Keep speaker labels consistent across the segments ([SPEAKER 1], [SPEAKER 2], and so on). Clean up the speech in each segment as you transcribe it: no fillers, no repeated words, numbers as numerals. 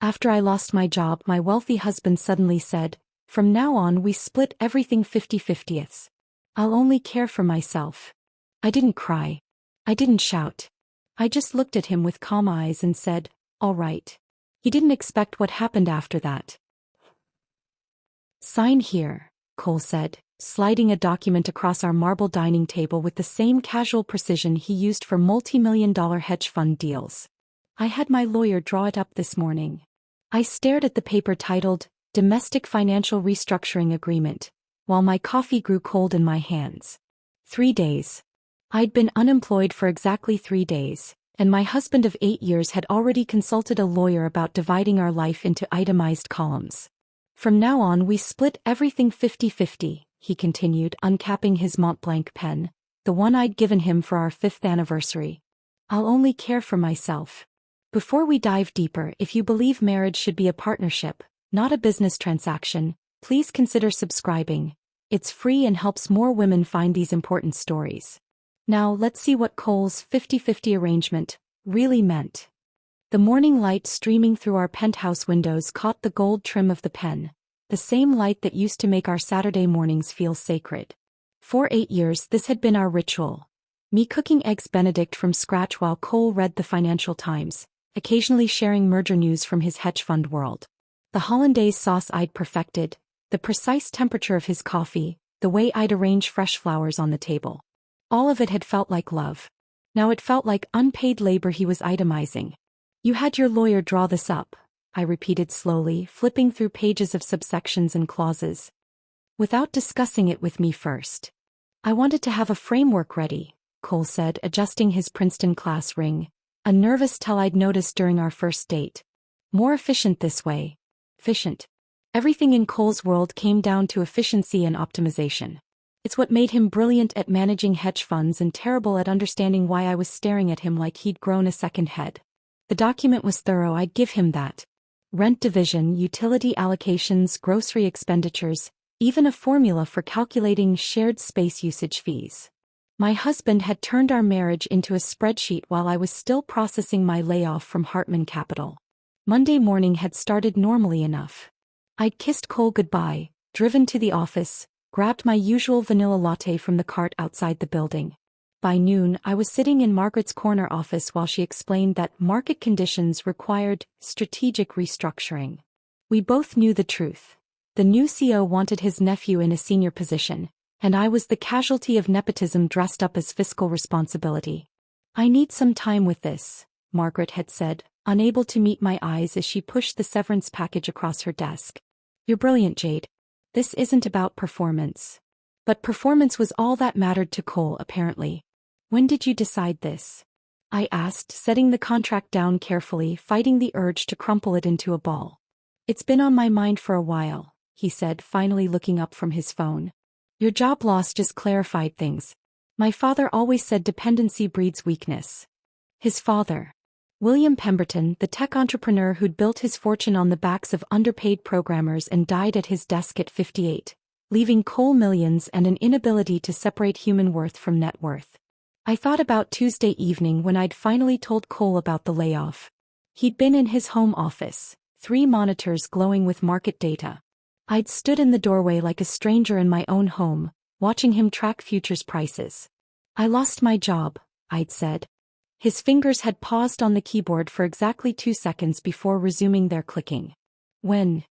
[SPEAKER 1] After I lost my job, my wealthy husband suddenly said, "From now on we split everything 50-50ths. I'll only care for myself." I didn't cry. I didn't shout. I just looked at him with calm eyes and said, "All right." He didn't expect what happened after that. "Sign here," Cole said, sliding a document across our marble dining table with the same casual precision he used for multi-million-dollar hedge fund deals. I had my lawyer draw it up this morning. I stared at the paper titled, Domestic Financial Restructuring Agreement, while my coffee grew cold in my hands. 3 days. I'd been unemployed for exactly 3 days, and my husband of 8 years had already consulted a lawyer about dividing our life into itemized columns. "From now on we split everything 50-50, he continued, uncapping his Mont Blanc pen, the one I'd given him for our 5th anniversary. "I'll only care for myself." Before we dive deeper, if you believe marriage should be a partnership, not a business transaction, please consider subscribing. It's free and helps more women find these important stories. Now let's see what Cole's 50-50 arrangement really meant. The morning light streaming through our penthouse windows caught the gold trim of the pen, the same light that used to make our Saturday mornings feel sacred. For 8 years this had been our ritual. Me cooking eggs Benedict from scratch while Cole read the Financial Times, occasionally sharing merger news from his hedge fund world. The hollandaise sauce I'd perfected, the precise temperature of his coffee, the way I'd arrange fresh flowers on the table. All of it had felt like love. Now it felt like unpaid labor he was itemizing. "You had your lawyer draw this up," I repeated slowly, flipping through pages of subsections and clauses. "Without discussing it with me first." "I wanted to have a framework ready," Cole said, adjusting his Princeton class ring, a nervous tell I'd noticed during our first date. "More efficient this way." Efficient. Everything in Cole's world came down to efficiency and optimization. It's what made him brilliant at managing hedge funds and terrible at understanding why I was staring at him like he'd grown a second head. The document was thorough, I'd give him that. Rent division, utility allocations, grocery expenditures, even a formula for calculating shared space usage fees. My husband had turned our marriage into a spreadsheet while I was still processing my layoff from Hartman Capital. Monday morning had started normally enough. I'd kissed Cole goodbye, driven to the office, grabbed my usual vanilla latte from the cart outside the building. By noon, I was sitting in Margaret's corner office while she explained that market conditions required strategic restructuring. We both knew the truth. The new CEO wanted his nephew in a senior position, and I was the casualty of nepotism dressed up as fiscal responsibility. "I need some time with this," Margaret had said, unable to meet my eyes as she pushed the severance package across her desk. "You're brilliant, Jade. This isn't about performance." But performance was all that mattered to Cole, apparently. "When did you decide this?" I asked, setting the contract down carefully, fighting the urge to crumple it into a ball. "It's been on my mind for a while," he said, finally looking up from his phone. "Your job loss just clarified things. My father always said dependency breeds weakness." His father. William Pemberton, the tech entrepreneur who'd built his fortune on the backs of underpaid programmers and died at his desk at 58, leaving Cole millions and an inability to separate human worth from net worth. I thought about Tuesday evening when I'd finally told Cole about the layoff. He'd been in his home office, 3 monitors glowing with market data. I'd stood in the doorway like a stranger in my own home, watching him track futures prices. "I lost my job," I'd said. His fingers had paused on the keyboard for exactly 2 seconds before resuming their clicking. "When?"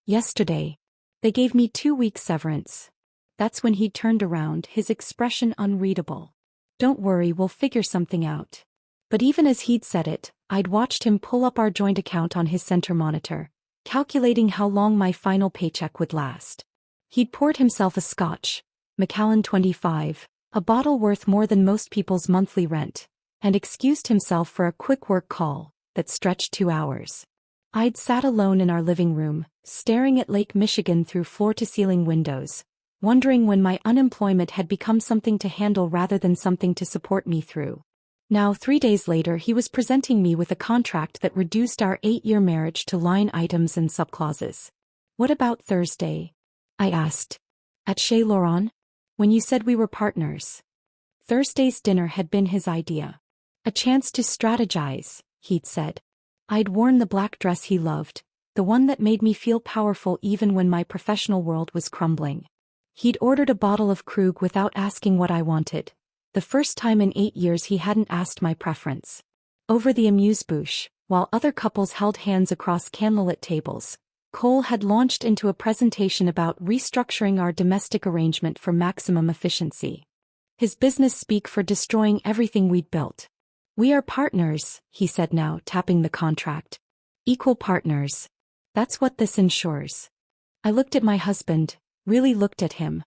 [SPEAKER 1] "Yesterday. They gave me 2 weeks severance." That's when he turned around, his expression unreadable. "Don't worry, we'll figure something out." But even as he'd said it, I'd watched him pull up our joint account on his center monitor, calculating how long my final paycheck would last. He'd poured himself a scotch, Macallan 25, a bottle worth more than most people's monthly rent, and excused himself for a quick work call that stretched 2 hours. I'd sat alone in our living room, staring at Lake Michigan through floor-to-ceiling windows, wondering when my unemployment had become something to handle rather than something to support me through. Now 3 days later he was presenting me with a contract that reduced our 8-year marriage to line items and subclauses. "What about Thursday?" I asked. "At Chez Laurent? When you said we were partners." Thursday's dinner had been his idea. "A chance to strategize," he'd said. I'd worn the black dress he loved, the one that made me feel powerful even when my professional world was crumbling. He'd ordered a bottle of Krug without asking what I wanted. The first time in 8 years he hadn't asked my preference. Over the amuse-bouche, while other couples held hands across candlelit tables, Cole had launched into a presentation about restructuring our domestic arrangement for maximum efficiency. His business speak for destroying everything we'd built. "We are partners," he said now, tapping the contract. "Equal partners. That's what this ensures." I looked at my husband, really looked at him.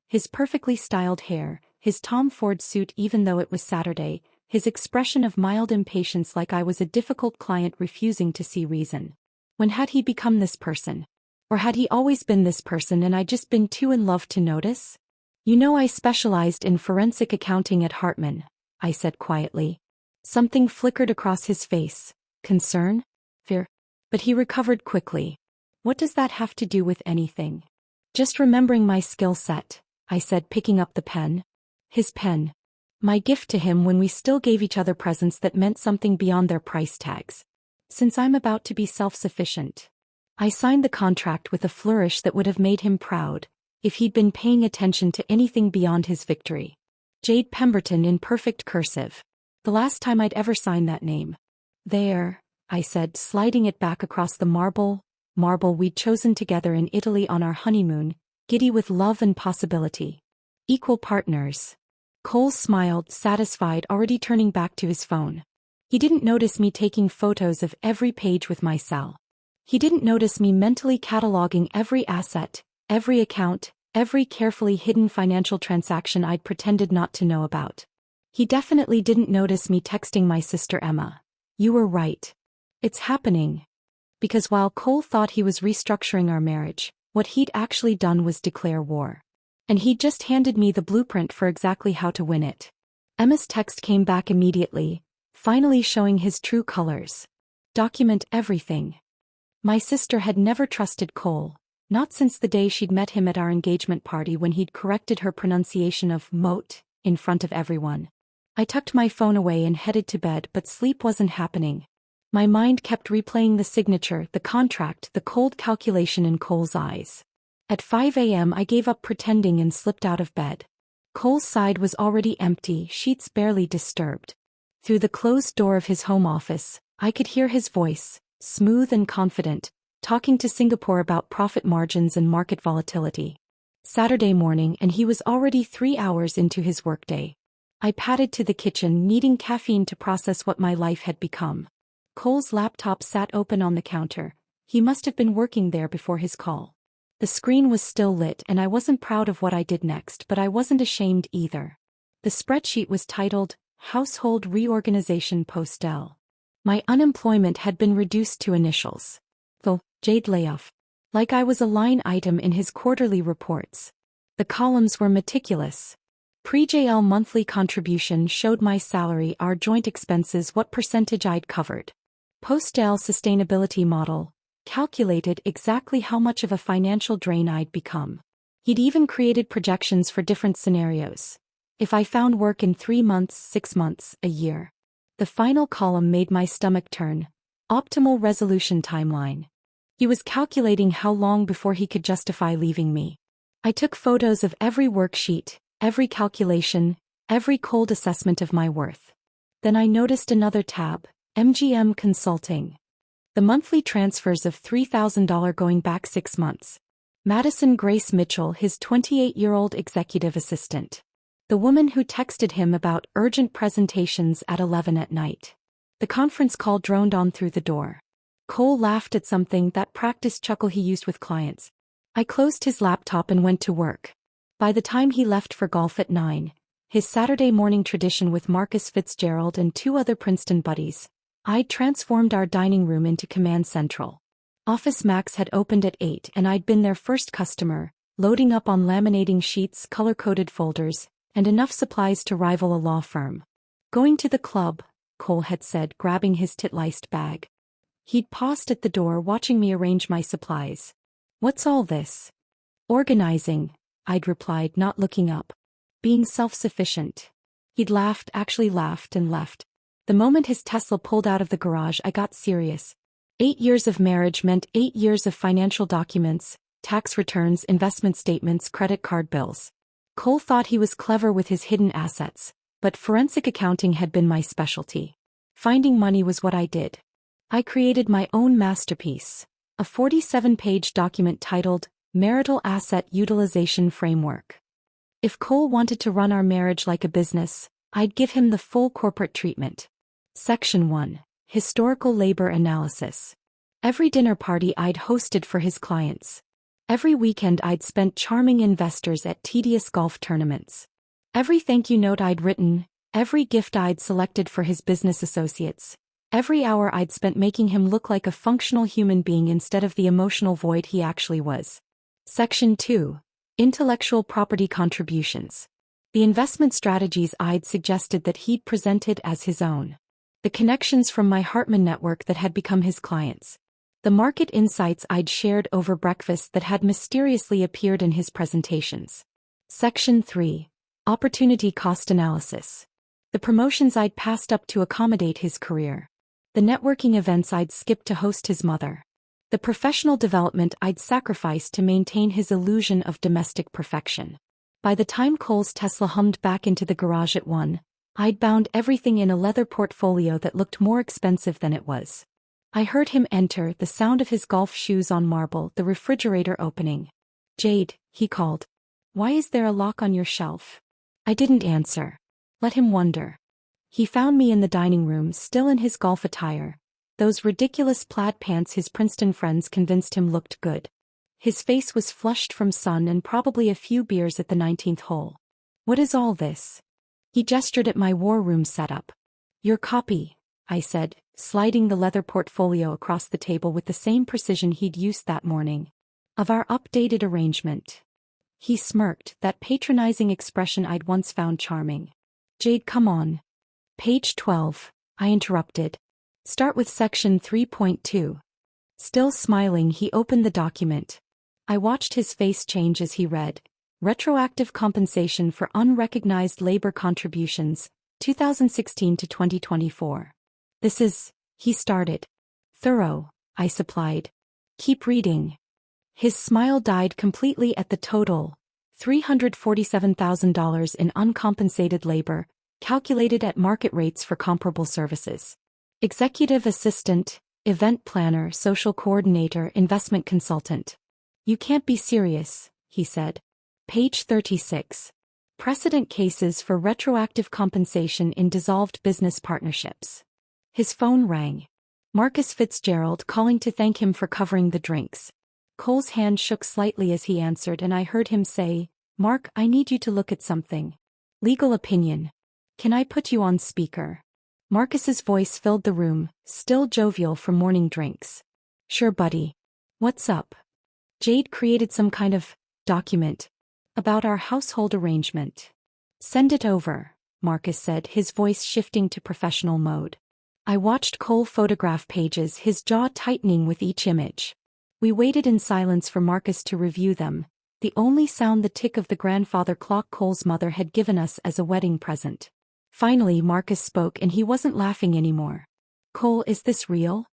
[SPEAKER 1] His perfectly styled hair, his Tom Ford suit even though it was Saturday, his expression of mild impatience like I was a difficult client refusing to see reason. When had he become this person? Or had he always been this person and I'd just been too in love to notice? "You know I specialized in forensic accounting at Hartman," I said quietly. Something flickered across his face. Concern? Fear? But he recovered quickly. "What does that have to do with anything?" "Just remembering my skill set," I said, picking up the pen. His pen. My gift to him when we still gave each other presents that meant something beyond their price tags. "Since I'm about to be self-sufficient." I signed the contract with a flourish that would have made him proud, if he'd been paying attention to anything beyond his victory. Jade Pemberton in perfect cursive. The last time I'd ever signed that name. "There," I said, sliding it back across the marble we'd chosen together in Italy on our honeymoon, giddy with love and possibility. "Equal partners." Cole smiled, satisfied, already turning back to his phone. He didn't notice me taking photos of every page with my cell. He didn't notice me mentally cataloging every asset, every account, every carefully hidden financial transaction I'd pretended not to know about. He definitely didn't notice me texting my sister Emma. "You were right. It's happening." Because while Cole thought he was restructuring our marriage, what he'd actually done was declare war. And he'd just handed me the blueprint for exactly how to win it. Emma's text came back immediately, finally showing his true colors. "Document everything." My sister had never trusted Cole, not since the day she'd met him at our engagement party when he'd corrected her pronunciation of moat in front of everyone. I tucked my phone away and headed to bed, but sleep wasn't happening. My mind kept replaying the signature, the contract, the cold calculation in Cole's eyes. At 5 a.m. I gave up pretending and slipped out of bed. Cole's side was already empty, sheets barely disturbed. Through the closed door of his home office, I could hear his voice, smooth and confident, talking to Singapore about profit margins and market volatility. Saturday morning, and he was already 3 hours into his workday. I padded to the kitchen, needing caffeine to process what my life had become. Cole's laptop sat open on the counter. He must have been working there before his call. The screen was still lit and I wasn't proud of what I did next, but I wasn't ashamed either. The spreadsheet was titled, Household Reorganization Postel. My unemployment had been reduced to initials. The Jade layoff. Like I was a line item in his quarterly reports. The columns were meticulous. Pre-JL monthly contribution showed my salary, our joint expenses, what percentage I'd covered. Post-JL sustainability model calculated exactly how much of a financial drain I'd become. He'd even created projections for different scenarios. If I found work in 3 months, 6 months, a year. The final column made my stomach turn. Optimal resolution timeline. He was calculating how long before he could justify leaving me. I took photos of every worksheet, every calculation, every cold assessment of my worth. Then I noticed another tab, MGM Consulting. The monthly transfers of $3,000 going back 6 months. Madison Grace Mitchell, his 28-year-old executive assistant. The woman who texted him about urgent presentations at 11 at night. The conference call droned on through the door. Cole laughed at something, that practice chuckle he used with clients. I closed his laptop and went to work. By the time he left for golf at 9, his Saturday morning tradition with Marcus Fitzgerald and 2 other Princeton buddies, I'd transformed our dining room into Command Central. Office Max had opened at 8 and I'd been their first customer, loading up on laminating sheets, color-coded folders, and enough supplies to rival a law firm. "Going to the club," Cole had said, grabbing his tit-laced bag. He'd paused at the door, watching me arrange my supplies. "What's all this?" "Organizing," I'd replied, not looking up. "Being self-sufficient." He'd laughed, actually laughed, and left. The moment his Tesla pulled out of the garage, I got serious. 8 years of marriage meant 8 years of financial documents, tax returns, investment statements, credit card bills. Cole thought he was clever with his hidden assets, but forensic accounting had been my specialty. Finding money was what I did. I created my own masterpiece, a 47-page document titled Marital Asset Utilization Framework. If Cole wanted to run our marriage like a business, I'd give him the full corporate treatment. Section 1. Historical Labor Analysis. Every dinner party I'd hosted for his clients. Every weekend I'd spent charming investors at tedious golf tournaments. Every thank you note I'd written, every gift I'd selected for his business associates. Every hour I'd spent making him look like a functional human being instead of the emotional void he actually was. Section 2. Intellectual Property Contributions. The investment strategies I'd suggested that he'd presented as his own. The connections from my Hartman network that had become his clients. The market insights I'd shared over breakfast that had mysteriously appeared in his presentations. Section 3. Opportunity Cost Analysis. The promotions I'd passed up to accommodate his career. The networking events I'd skipped to host his mother. The professional development I'd sacrificed to maintain his illusion of domestic perfection. By the time Cole's Tesla hummed back into the garage at 1, I'd bound everything in a leather portfolio that looked more expensive than it was. I heard him enter, the sound of his golf shoes on marble, the refrigerator opening. "Jade," he called. "Why is there a lock on your shelf?" I didn't answer. Let him wonder. He found me in the dining room, still in his golf attire. Those ridiculous plaid pants his Princeton friends convinced him looked good. His face was flushed from sun and probably a few beers at the 19th hole. "What is all this?" He gestured at my war room setup. "Your copy," I said, sliding the leather portfolio across the table with the same precision he'd used that morning. "Of our updated arrangement." He smirked, that patronizing expression I'd once found charming. "Jade, come on." "Page 12, I interrupted. "Start with section 3.2. Still smiling, he opened the document. I watched his face change as he read. Retroactive compensation for unrecognized labor contributions, 2016 to 2024. "This is," he started. "Thorough," I supplied. "Keep reading." His smile died completely at the total, $347,000 in uncompensated labor, calculated at market rates for comparable services. Executive assistant, event planner, social coordinator, investment consultant. "You can't be serious," he said. Page 36. Precedent cases for retroactive compensation in dissolved business partnerships. His phone rang. Marcus Fitzgerald calling to thank him for covering the drinks. Cole's hand shook slightly as he answered, and I heard him say, "Mark, I need you to look at something. Legal opinion. Can I put you on speaker?" Marcus's voice filled the room, still jovial from morning drinks. "Sure, buddy. What's up?" "Jade created some kind of document about our household arrangement." "Send it over," Marcus said, his voice shifting to professional mode. I watched Cole photograph pages, his jaw tightening with each image. We waited in silence for Marcus to review them, the only sound the tick of the grandfather clock Cole's mother had given us as a wedding present. Finally Marcus spoke, and he wasn't laughing anymore. "Cole, is this real?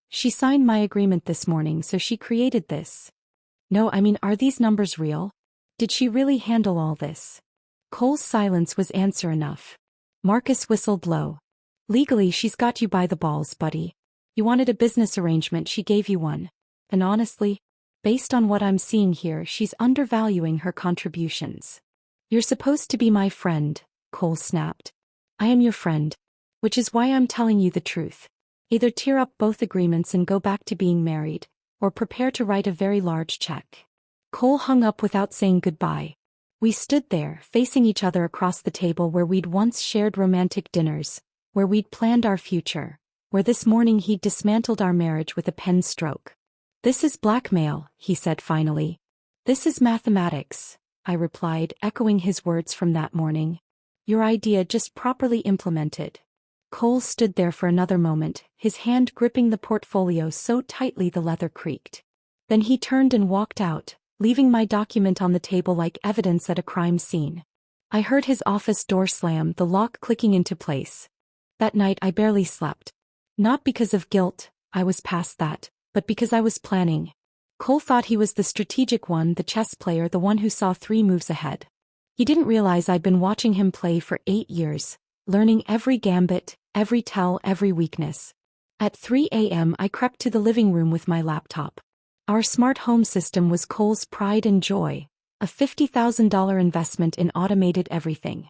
[SPEAKER 1] She signed my agreement this morning, so she created this." "No, I mean, are these numbers real? Did she really handle all this?" Cole's silence was answer enough. Marcus whistled low. "Legally, she's got you by the balls, buddy. You wanted a business arrangement, she gave you one. And honestly, based on what I'm seeing here, she's undervaluing her contributions." "You're supposed to be my friend," Cole snapped. "I am your friend. Which is why I'm telling you the truth. Either tear up both agreements and go back to being married, or prepare to write a very large check." Cole hung up without saying goodbye. We stood there, facing each other across the table where we'd once shared romantic dinners, where we'd planned our future, where this morning he'd dismantled our marriage with a pen stroke. "This is blackmail," he said finally. "This is mathematics," I replied, echoing his words from that morning. "Your idea just properly implemented." Cole stood there for another moment, his hand gripping the portfolio so tightly the leather creaked. Then he turned and walked out, leaving my document on the table like evidence at a crime scene. I heard his office door slam, the lock clicking into place. That night I barely slept. Not because of guilt, I was past that, but because I was planning. Cole thought he was the strategic one, the chess player, the one who saw 3 moves ahead. He didn't realize I'd been watching him play for 8 years, learning every gambit, every tell, every weakness. At 3 a.m. I crept to the living room with my laptop. Our smart home system was Cole's pride and joy, a $50,000 investment in automated everything.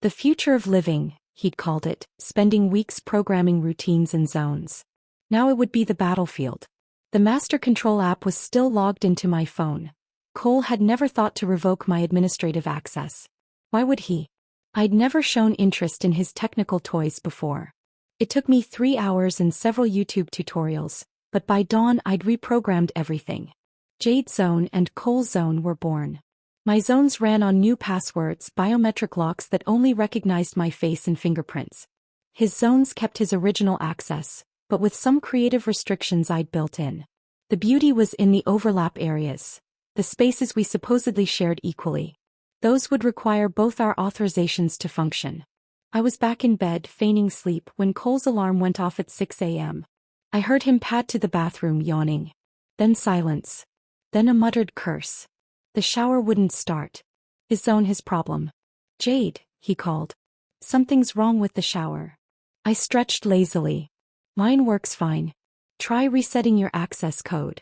[SPEAKER 1] The future of living, he'd called it, spending weeks programming routines and zones. Now it would be the battlefield. The master control app was still logged into my phone. Cole had never thought to revoke my administrative access. Why would he? I'd never shown interest in his technical toys before. It took me 3 hours and several YouTube tutorials, but by dawn I'd reprogrammed everything. Jade's zone and Cole's zone were born. My zones ran on new passwords, biometric locks that only recognized my face and fingerprints. His zones kept his original access, but with some creative restrictions I'd built in. The beauty was in the overlap areas, the spaces we supposedly shared equally. Those would require both our authorizations to function. I was back in bed feigning sleep when Cole's alarm went off at 6 a.m. I heard him pad to the bathroom, yawning. Then silence. Then a muttered curse. The shower wouldn't start. His zone, his problem. Jade, he called. Something's wrong with the shower. I stretched lazily. Mine works fine. Try resetting your access code.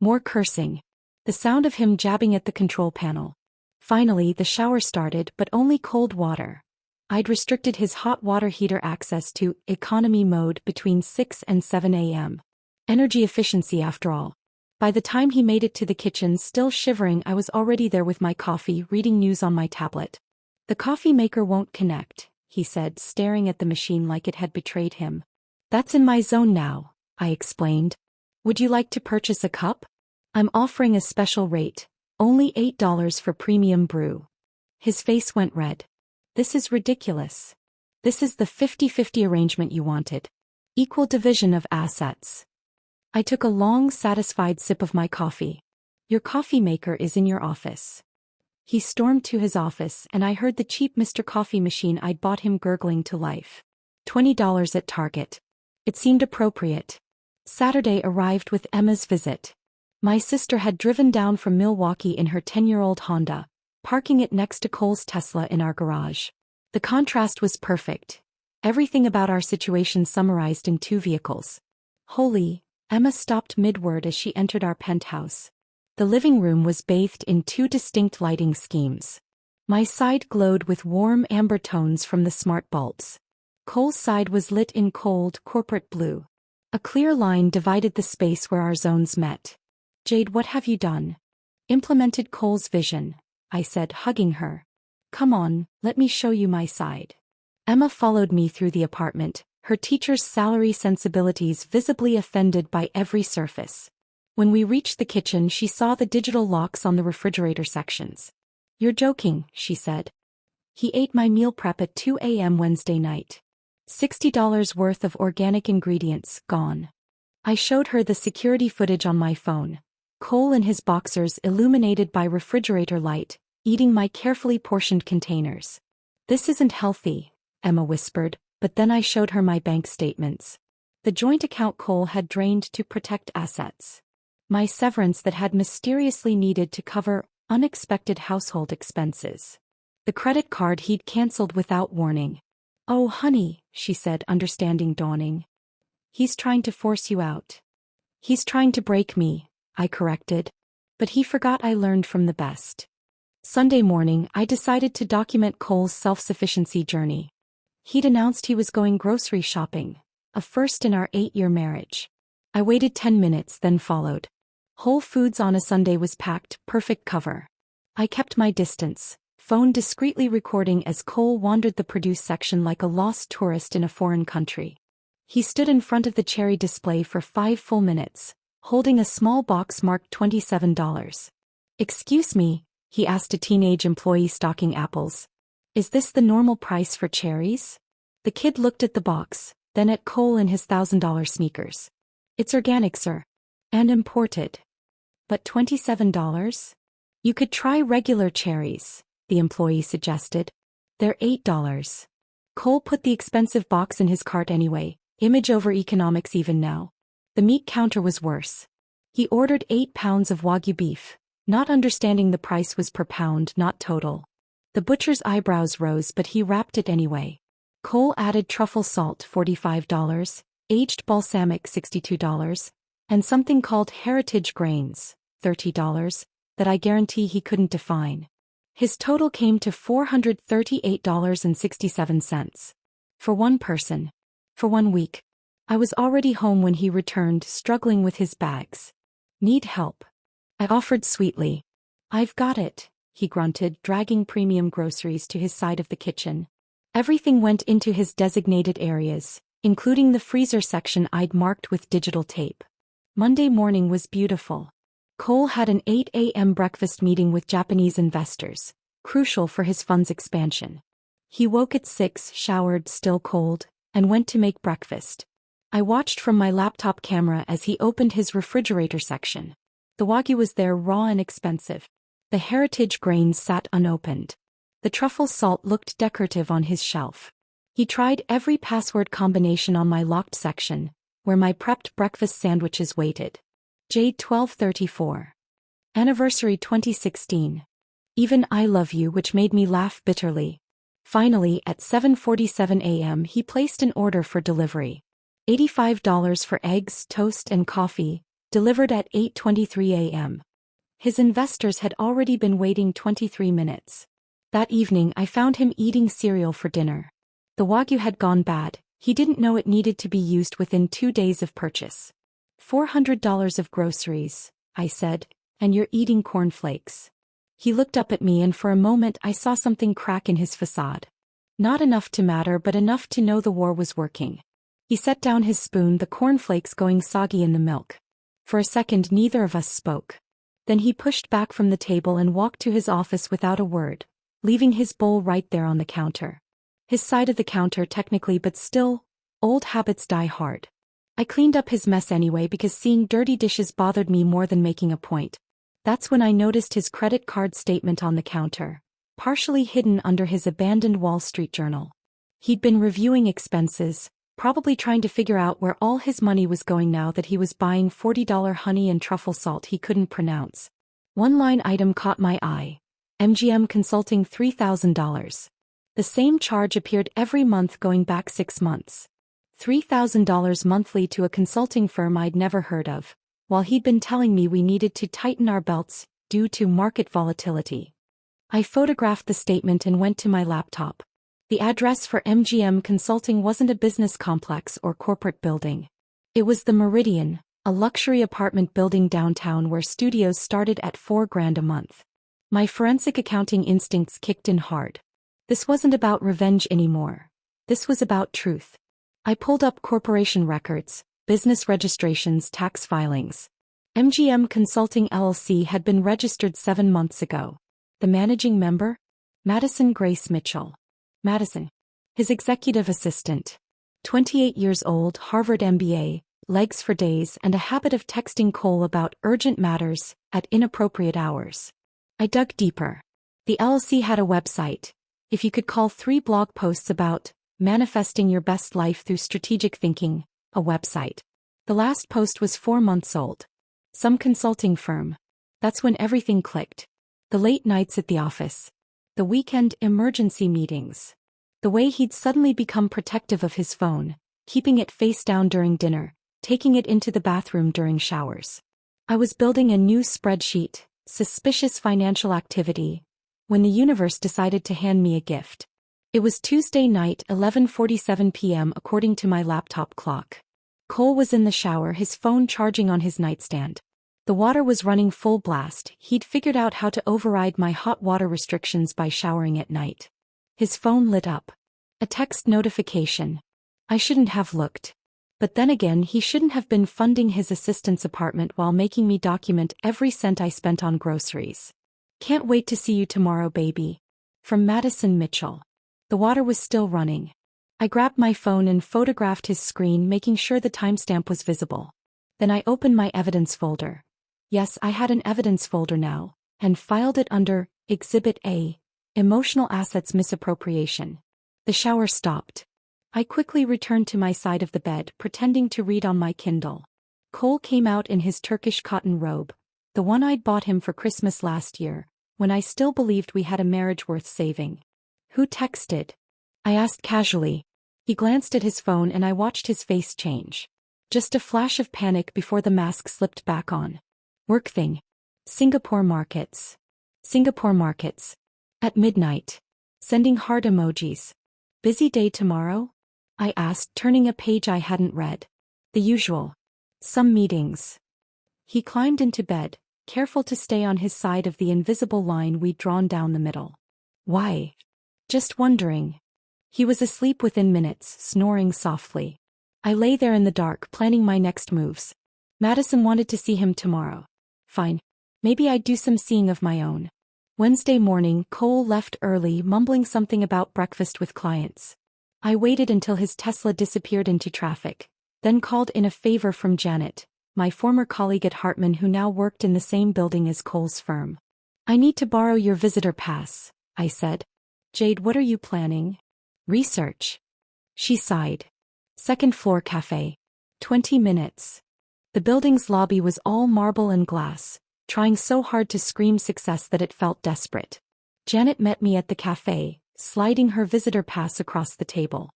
[SPEAKER 1] More cursing. The sound of him jabbing at the control panel. Finally, the shower started, but only cold water. I'd restricted his hot water heater access to economy mode between 6 and 7 a.m. Energy efficiency after all. By the time he made it to the kitchen, still shivering, I was already there with my coffee, reading news on my tablet. The coffee maker won't connect, he said, staring at the machine like it had betrayed him. That's in my zone now, I explained. Would you like to purchase a cup? I'm offering a special rate, only $8 for premium brew. His face went red. This is ridiculous. This is the 50-50 arrangement you wanted. Equal division of assets. I took a long, satisfied sip of my coffee. Your coffee maker is in your office. He stormed to his office, and I heard the cheap Mr. Coffee machine I'd bought him gurgling to life. $20 at Target. It seemed appropriate. Saturday arrived with Emma's visit. My sister had driven down from Milwaukee in her 10-year-old Honda, parking it next to Cole's Tesla in our garage. The contrast was perfect. Everything about our situation summarized in 2 vehicles. Holy, Emma stopped mid-word as she entered our penthouse. The living room was bathed in 2 distinct lighting schemes. My side glowed with warm amber tones from the smart bulbs. Cole's side was lit in cold, corporate blue. A clear line divided the space where our zones met. Jade, what have you done? Implemented Cole's vision, I said, hugging her. Come on, let me show you my side. Emma followed me through the apartment, her teacher's salary sensibilities visibly offended by every surface. When we reached the kitchen, she saw the digital locks on the refrigerator sections. You're joking, she said. He ate my meal prep at 2 a.m. Wednesday night. $60 worth of organic ingredients, gone. I showed her the security footage on my phone. Cole in his boxers illuminated by refrigerator light, eating my carefully portioned containers. This isn't healthy, Emma whispered, but then I showed her my bank statements. The joint account Cole had drained to protect assets. My severance that had mysteriously needed to cover unexpected household expenses. The credit card he'd canceled without warning. Oh honey, she said, understanding dawning. He's trying to force you out. He's trying to break me, I corrected. But he forgot I learned from the best. Sunday morning, I decided to document Cole's self-sufficiency journey. He'd announced he was going grocery shopping, a first in our 8-year marriage. I waited 10 minutes, then followed. Whole Foods on a Sunday was packed, perfect cover. I kept my distance, phone discreetly recording as Cole wandered the produce section like a lost tourist in a foreign country. He stood in front of the cherry display for 5 full minutes, holding a small box marked $27. Excuse me, he asked a teenage employee stocking apples. Is this the normal price for cherries? The kid looked at the box, then at Cole and his $1,000 sneakers. It's organic, sir. And imported. But $27? You could try regular cherries, the employee suggested. They're $8. Cole put the expensive box in his cart anyway, image over economics even now. The meat counter was worse. He ordered 8 pounds of Wagyu beef, not understanding the price was per pound, not total. The butcher's eyebrows rose, but he wrapped it anyway. Cole added truffle salt, $45, aged balsamic, $62, and something called heritage grains, $30, that I guarantee he couldn't define. His total came to $438.67. For one person. For 1 week. I was already home when he returned, struggling with his bags. Need help? I offered sweetly. I've got it, he grunted, dragging premium groceries to his side of the kitchen. Everything went into his designated areas, including the freezer section I'd marked with digital tape. Monday morning was beautiful. Cole had an 8 a.m. breakfast meeting with Japanese investors, crucial for his fund's expansion. He woke at 6, showered, still cold, and went to make breakfast. I watched from my laptop camera as he opened his refrigerator section. The Wagyu was there, raw and expensive. The heritage grains sat unopened. The truffle salt looked decorative on his shelf. He tried every password combination on my locked section, where my prepped breakfast sandwiches waited. Jade 1234. Anniversary 2016. Even I love you, which made me laugh bitterly. Finally, at 7:47 a.m. he placed an order for delivery. $85 for eggs, toast and coffee, delivered at 8:23 a.m. His investors had already been waiting 23 minutes. That evening I found him eating cereal for dinner. The Wagyu had gone bad, he didn't know it needed to be used within 2 days of purchase. $400 of groceries, I said, and you're eating cornflakes. He looked up at me and for a moment I saw something crack in his facade. Not enough to matter but enough to know the war was working. He set down his spoon, the cornflakes going soggy in the milk. For a second neither of us spoke. Then he pushed back from the table and walked to his office without a word, leaving his bowl right there on the counter. His side of the counter technically, but still, old habits die hard. I cleaned up his mess anyway because seeing dirty dishes bothered me more than making a point. That's when I noticed his credit card statement on the counter, partially hidden under his abandoned Wall Street journal. He'd been reviewing expenses, probably trying to figure out where all his money was going now that he was buying $40 honey and truffle salt he couldn't pronounce. One line item caught my eye. MGM Consulting, $3,000. The same charge appeared every month going back 6 months. $3,000 monthly to a consulting firm I'd never heard of, while he'd been telling me we needed to tighten our belts due to market volatility. I photographed the statement and went to my laptop. The address for MGM Consulting wasn't a business complex or corporate building. It was the Meridian, a luxury apartment building downtown where studios started at $4,000 a month. My forensic accounting instincts kicked in hard. This wasn't about revenge anymore. This was about truth. I pulled up corporation records, business registrations, tax filings. MGM Consulting LLC had been registered 7 months ago. The managing member? Madison Grace Mitchell. Madison. His executive assistant. 28 years old, Harvard MBA, legs for days, and a habit of texting Cole about urgent matters at inappropriate hours. I dug deeper. The LLC had a website. If you could call 3 blog posts about manifesting your best life through strategic thinking, a website. The last post was 4 months old. Some consulting firm. That's when everything clicked. The late nights at the office. The weekend emergency meetings. The way he'd suddenly become protective of his phone, keeping it face down during dinner, taking it into the bathroom during showers. I was building a new spreadsheet, suspicious financial activity, when the universe decided to hand me a gift. It was Tuesday night, 11:47 p.m. according to my laptop clock. Cole was in the shower, his phone charging on his nightstand. The water was running full blast. He'd figured out how to override my hot water restrictions by showering at night. His phone lit up. A text notification. I shouldn't have looked. But then again, he shouldn't have been funding his assistant's apartment while making me document every cent I spent on groceries. Can't wait to see you tomorrow, baby. From Madison Mitchell. The water was still running. I grabbed my phone and photographed his screen, making sure the timestamp was visible. Then I opened my evidence folder. Yes, I had an evidence folder now, and filed it under Exhibit A, Emotional Assets Misappropriation. The shower stopped. I quickly returned to my side of the bed, pretending to read on my Kindle. Cole came out in his Turkish cotton robe, the one I'd bought him for Christmas last year, when I still believed we had a marriage worth saving. Who texted? I asked casually. He glanced at his phone and I watched his face change. Just a flash of panic before the mask slipped back on. Work thing. Singapore markets. Singapore markets. At midnight. Sending heart emojis. Busy day tomorrow? I asked, turning a page I hadn't read. The usual. Some meetings. He climbed into bed, careful to stay on his side of the invisible line we'd drawn down the middle. Why? Just wondering. He was asleep within minutes, snoring softly. I lay there in the dark, planning my next moves. Madison wanted to see him tomorrow. Fine. Maybe I'd do some seeing of my own. Wednesday morning, Cole left early, mumbling something about breakfast with clients. I waited until his Tesla disappeared into traffic, then called in a favor from Janet, my former colleague at Hartman who now worked in the same building as Cole's firm. I need to borrow your visitor pass, I said. Jade, what are you planning? Research. She sighed. Second floor cafe. 20 minutes. The building's lobby was all marble and glass, trying so hard to scream success that it felt desperate. Janet met me at the cafe, sliding her visitor pass across the table.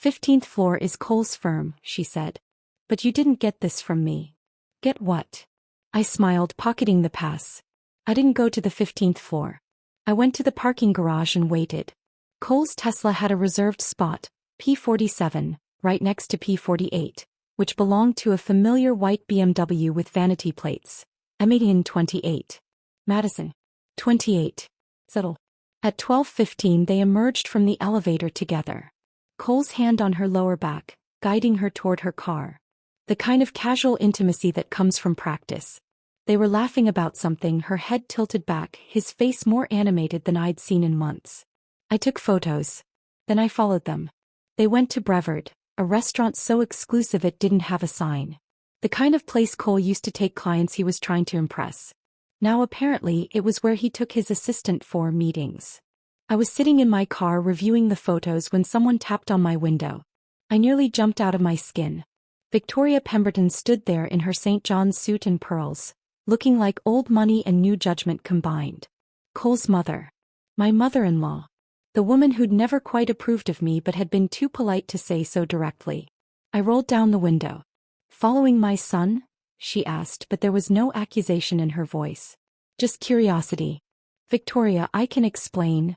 [SPEAKER 1] 15th floor is Cole's firm, she said. But you didn't get this from me. Get what? I smiled, pocketing the pass. I didn't go to the 15th floor. I went to the parking garage and waited. Cole's Tesla had a reserved spot, P47, right next to P48, which belonged to a familiar white BMW with vanity plates. Emilian 28. Madison. 28. Settle. At 12:15 they emerged from the elevator together. Cole's hand on her lower back, guiding her toward her car. The kind of casual intimacy that comes from practice. They were laughing about something, her head tilted back, his face more animated than I'd seen in months. I took photos. Then I followed them. They went to Brevard, a restaurant so exclusive it didn't have a sign. The kind of place Cole used to take clients he was trying to impress. Now apparently it was where he took his assistant for meetings. I was sitting in my car reviewing the photos when someone tapped on my window. I nearly jumped out of my skin. Victoria Pemberton stood there in her St. John's suit and pearls, looking like old money and new judgment combined. Cole's mother. My mother-in-law. The woman who'd never quite approved of me but had been too polite to say so directly. I rolled down the window. Following my son? She asked, but there was no accusation in her voice. Just curiosity. Victoria, I can explain.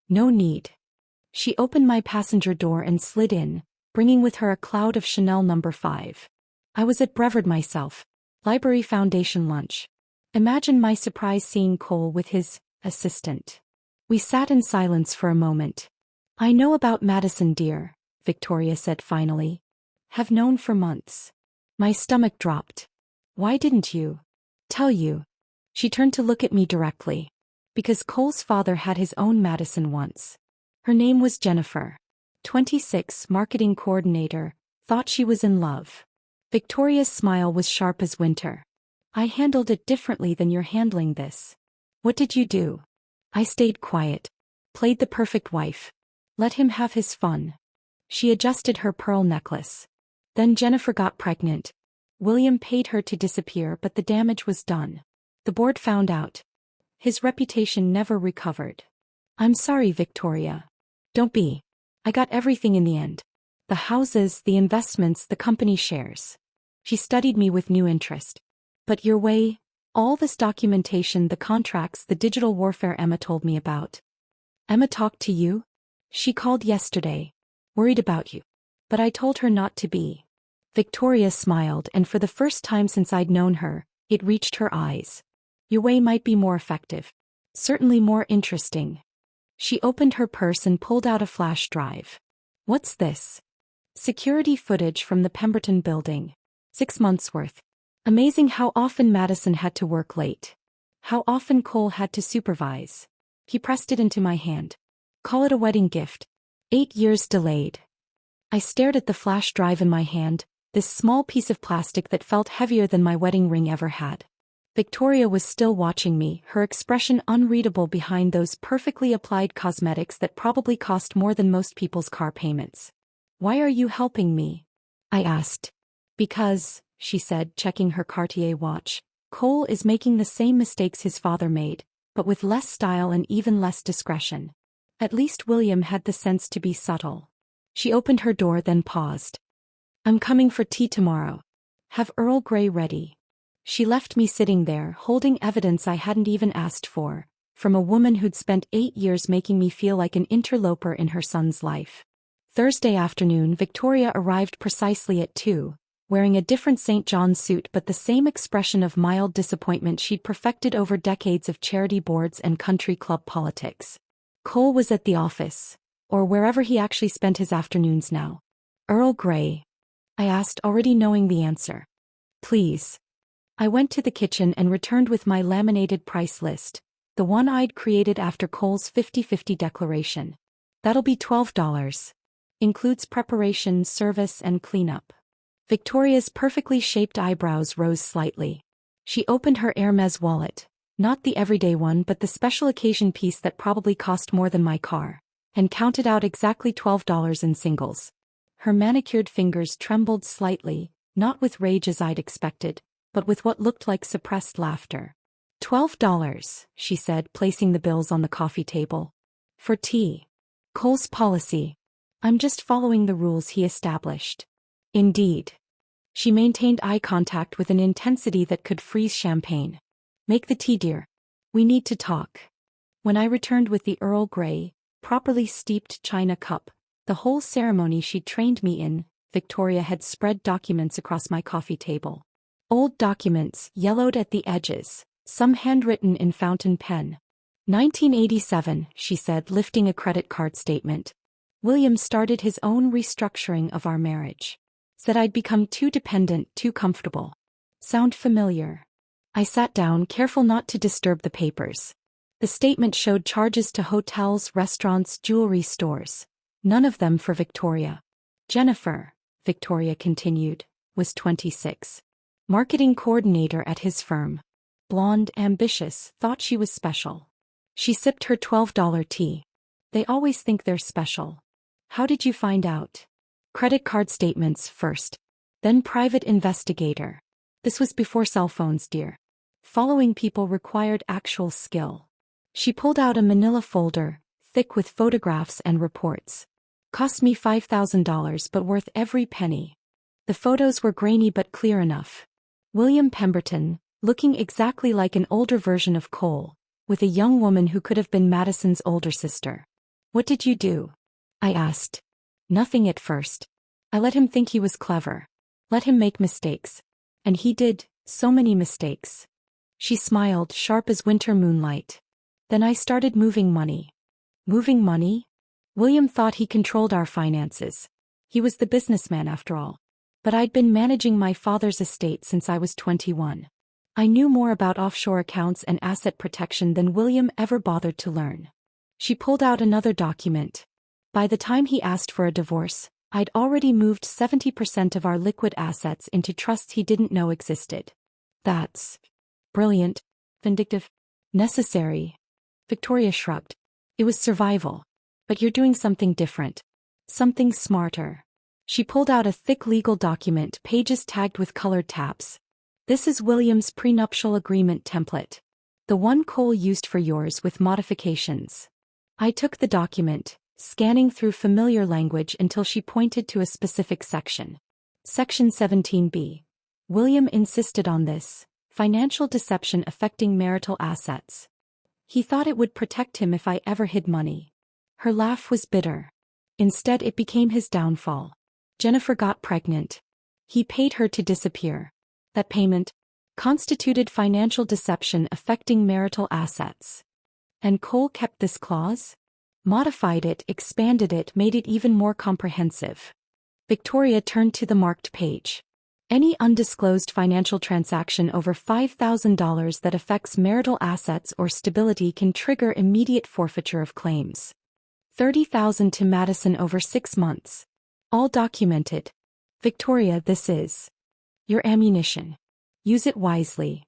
[SPEAKER 1] No need. She opened my passenger door and slid in, bringing with her a cloud of Chanel No. 5. I was at Brevard myself. Library Foundation lunch. Imagine my surprise seeing Cole with his assistant. We sat in silence for a moment. I know about Madison, dear, Victoria said finally. Have known for months. My stomach dropped. Why didn't you tell you? She turned to look at me directly. Because Cole's father had his own Madison once. Her name was Jennifer. 26, marketing coordinator, thought she was in love. Victoria's smile was sharp as winter. I handled it differently than you're handling this. What did you do? I stayed quiet. Played the perfect wife. Let him have his fun. She adjusted her pearl necklace. Then Jennifer got pregnant. William paid her to disappear, but the damage was done. The board found out. His reputation never recovered. I'm sorry, Victoria. Don't be. I got everything in the end. The houses, the investments, the company shares. She studied me with new interest. But your way, all this documentation, the contracts, the digital warfare Emma told me about. Emma talked to you? She called yesterday. Worried about you. But I told her not to be. Victoria smiled, and for the first time since I'd known her, it reached her eyes. Your way might be more effective. Certainly more interesting. She opened her purse and pulled out a flash drive. What's this? Security footage from the Pemberton building. 6 months worth. Amazing how often Madison had to work late. How often Cole had to supervise. He pressed it into my hand. Call it a wedding gift. 8 years delayed. I stared at the flash drive in my hand, this small piece of plastic that felt heavier than my wedding ring ever had. Victoria was still watching me, her expression unreadable behind those perfectly applied cosmetics that probably cost more than most people's car payments. "Why are you helping me?" I asked. "Because," she said, checking her Cartier watch, "Cole is making the same mistakes his father made, but with less style and even less discretion. At least William had the sense to be subtle." She opened her door then paused. "I'm coming for tea tomorrow. Have Earl Grey ready." She left me sitting there, holding evidence I hadn't even asked for, from a woman who'd spent 8 years making me feel like an interloper in her son's life. Thursday afternoon, Victoria arrived precisely at 2, wearing a different St. John's suit but the same expression of mild disappointment she'd perfected over decades of charity boards and country club politics. Cole was at the office, or wherever he actually spent his afternoons now. "Earl Grey?" I asked, already knowing the answer. "Please." I went to the kitchen and returned with my laminated price list, the one I'd created after Cole's 50-50 declaration. "That'll be $12. Includes preparation, service, and cleanup." Victoria's perfectly shaped eyebrows rose slightly. She opened her Hermes wallet, not the everyday one but the special occasion piece that probably cost more than my car, and counted out exactly $12 in singles. Her manicured fingers trembled slightly, not with rage as I'd expected, but with what looked like suppressed laughter. $12, she said, placing the bills on the coffee table. "For tea." "Cole's policy. I'm just following the rules he established." "Indeed." She maintained eye contact with an intensity that could freeze champagne. "Make the tea, dear. We need to talk." When I returned with the Earl Grey, properly steeped china cup, the whole ceremony she'd trained me in, Victoria had spread documents across my coffee table. Old documents, yellowed at the edges, some handwritten in fountain pen. 1987, she said, lifting a credit card statement. "William started his own restructuring of our marriage. Said I'd become too dependent, too comfortable." Sound familiar? I sat down, careful not to disturb the papers. The statement showed charges to hotels, restaurants, jewelry stores. None of them for Victoria. Jennifer, Victoria continued, was 26. Marketing coordinator at his firm. Blonde, ambitious, thought she was special. She sipped her $12 tea. "They always think they're special." "How did you find out?" "Credit card statements first. Then private investigator." This was before cell phones, dear. Following people required actual skill. She pulled out a manila folder, thick with photographs and reports. "Cost me $5,000 but worth every penny." The photos were grainy but clear enough. William Pemberton, looking exactly like an older version of Cole, with a young woman who could have been Madison's older sister. "What did you do?" I asked. "Nothing at first. I let him think he was clever. Let him make mistakes. And he did, so many mistakes." She smiled, sharp as winter moonlight. "Then I started moving money." "Moving money?" "William thought he controlled our finances. He was the businessman after all. But I'd been managing my father's estate since I was 21. I knew more about offshore accounts and asset protection than William ever bothered to learn." She pulled out another document. "By the time he asked for a divorce, I'd already moved 70% of our liquid assets into trusts he didn't know existed." "That's brilliant, vindictive, necessary." Victoria shrugged. "It was survival. But you're doing something different. Something smarter." She pulled out a thick legal document, pages tagged with colored tabs. "This is William's prenuptial agreement template. The one Cole used for yours with modifications." I took the document, scanning through familiar language until she pointed to a specific section. Section 17B. William insisted on this: financial deception affecting marital assets. He thought it would protect him if I ever hid money. Her laugh was bitter. Instead, it became his downfall. Jennifer got pregnant. He paid her to disappear. That payment constituted financial deception affecting marital assets. And Cole kept this clause? Modified it, expanded it, made it even more comprehensive. Victoria turned to the marked page. "Any undisclosed financial transaction over $5,000 that affects marital assets or stability can trigger immediate forfeiture of claims. $30,000 to Madison over 6 months. All documented. Victoria, this is your ammunition. Use it wisely."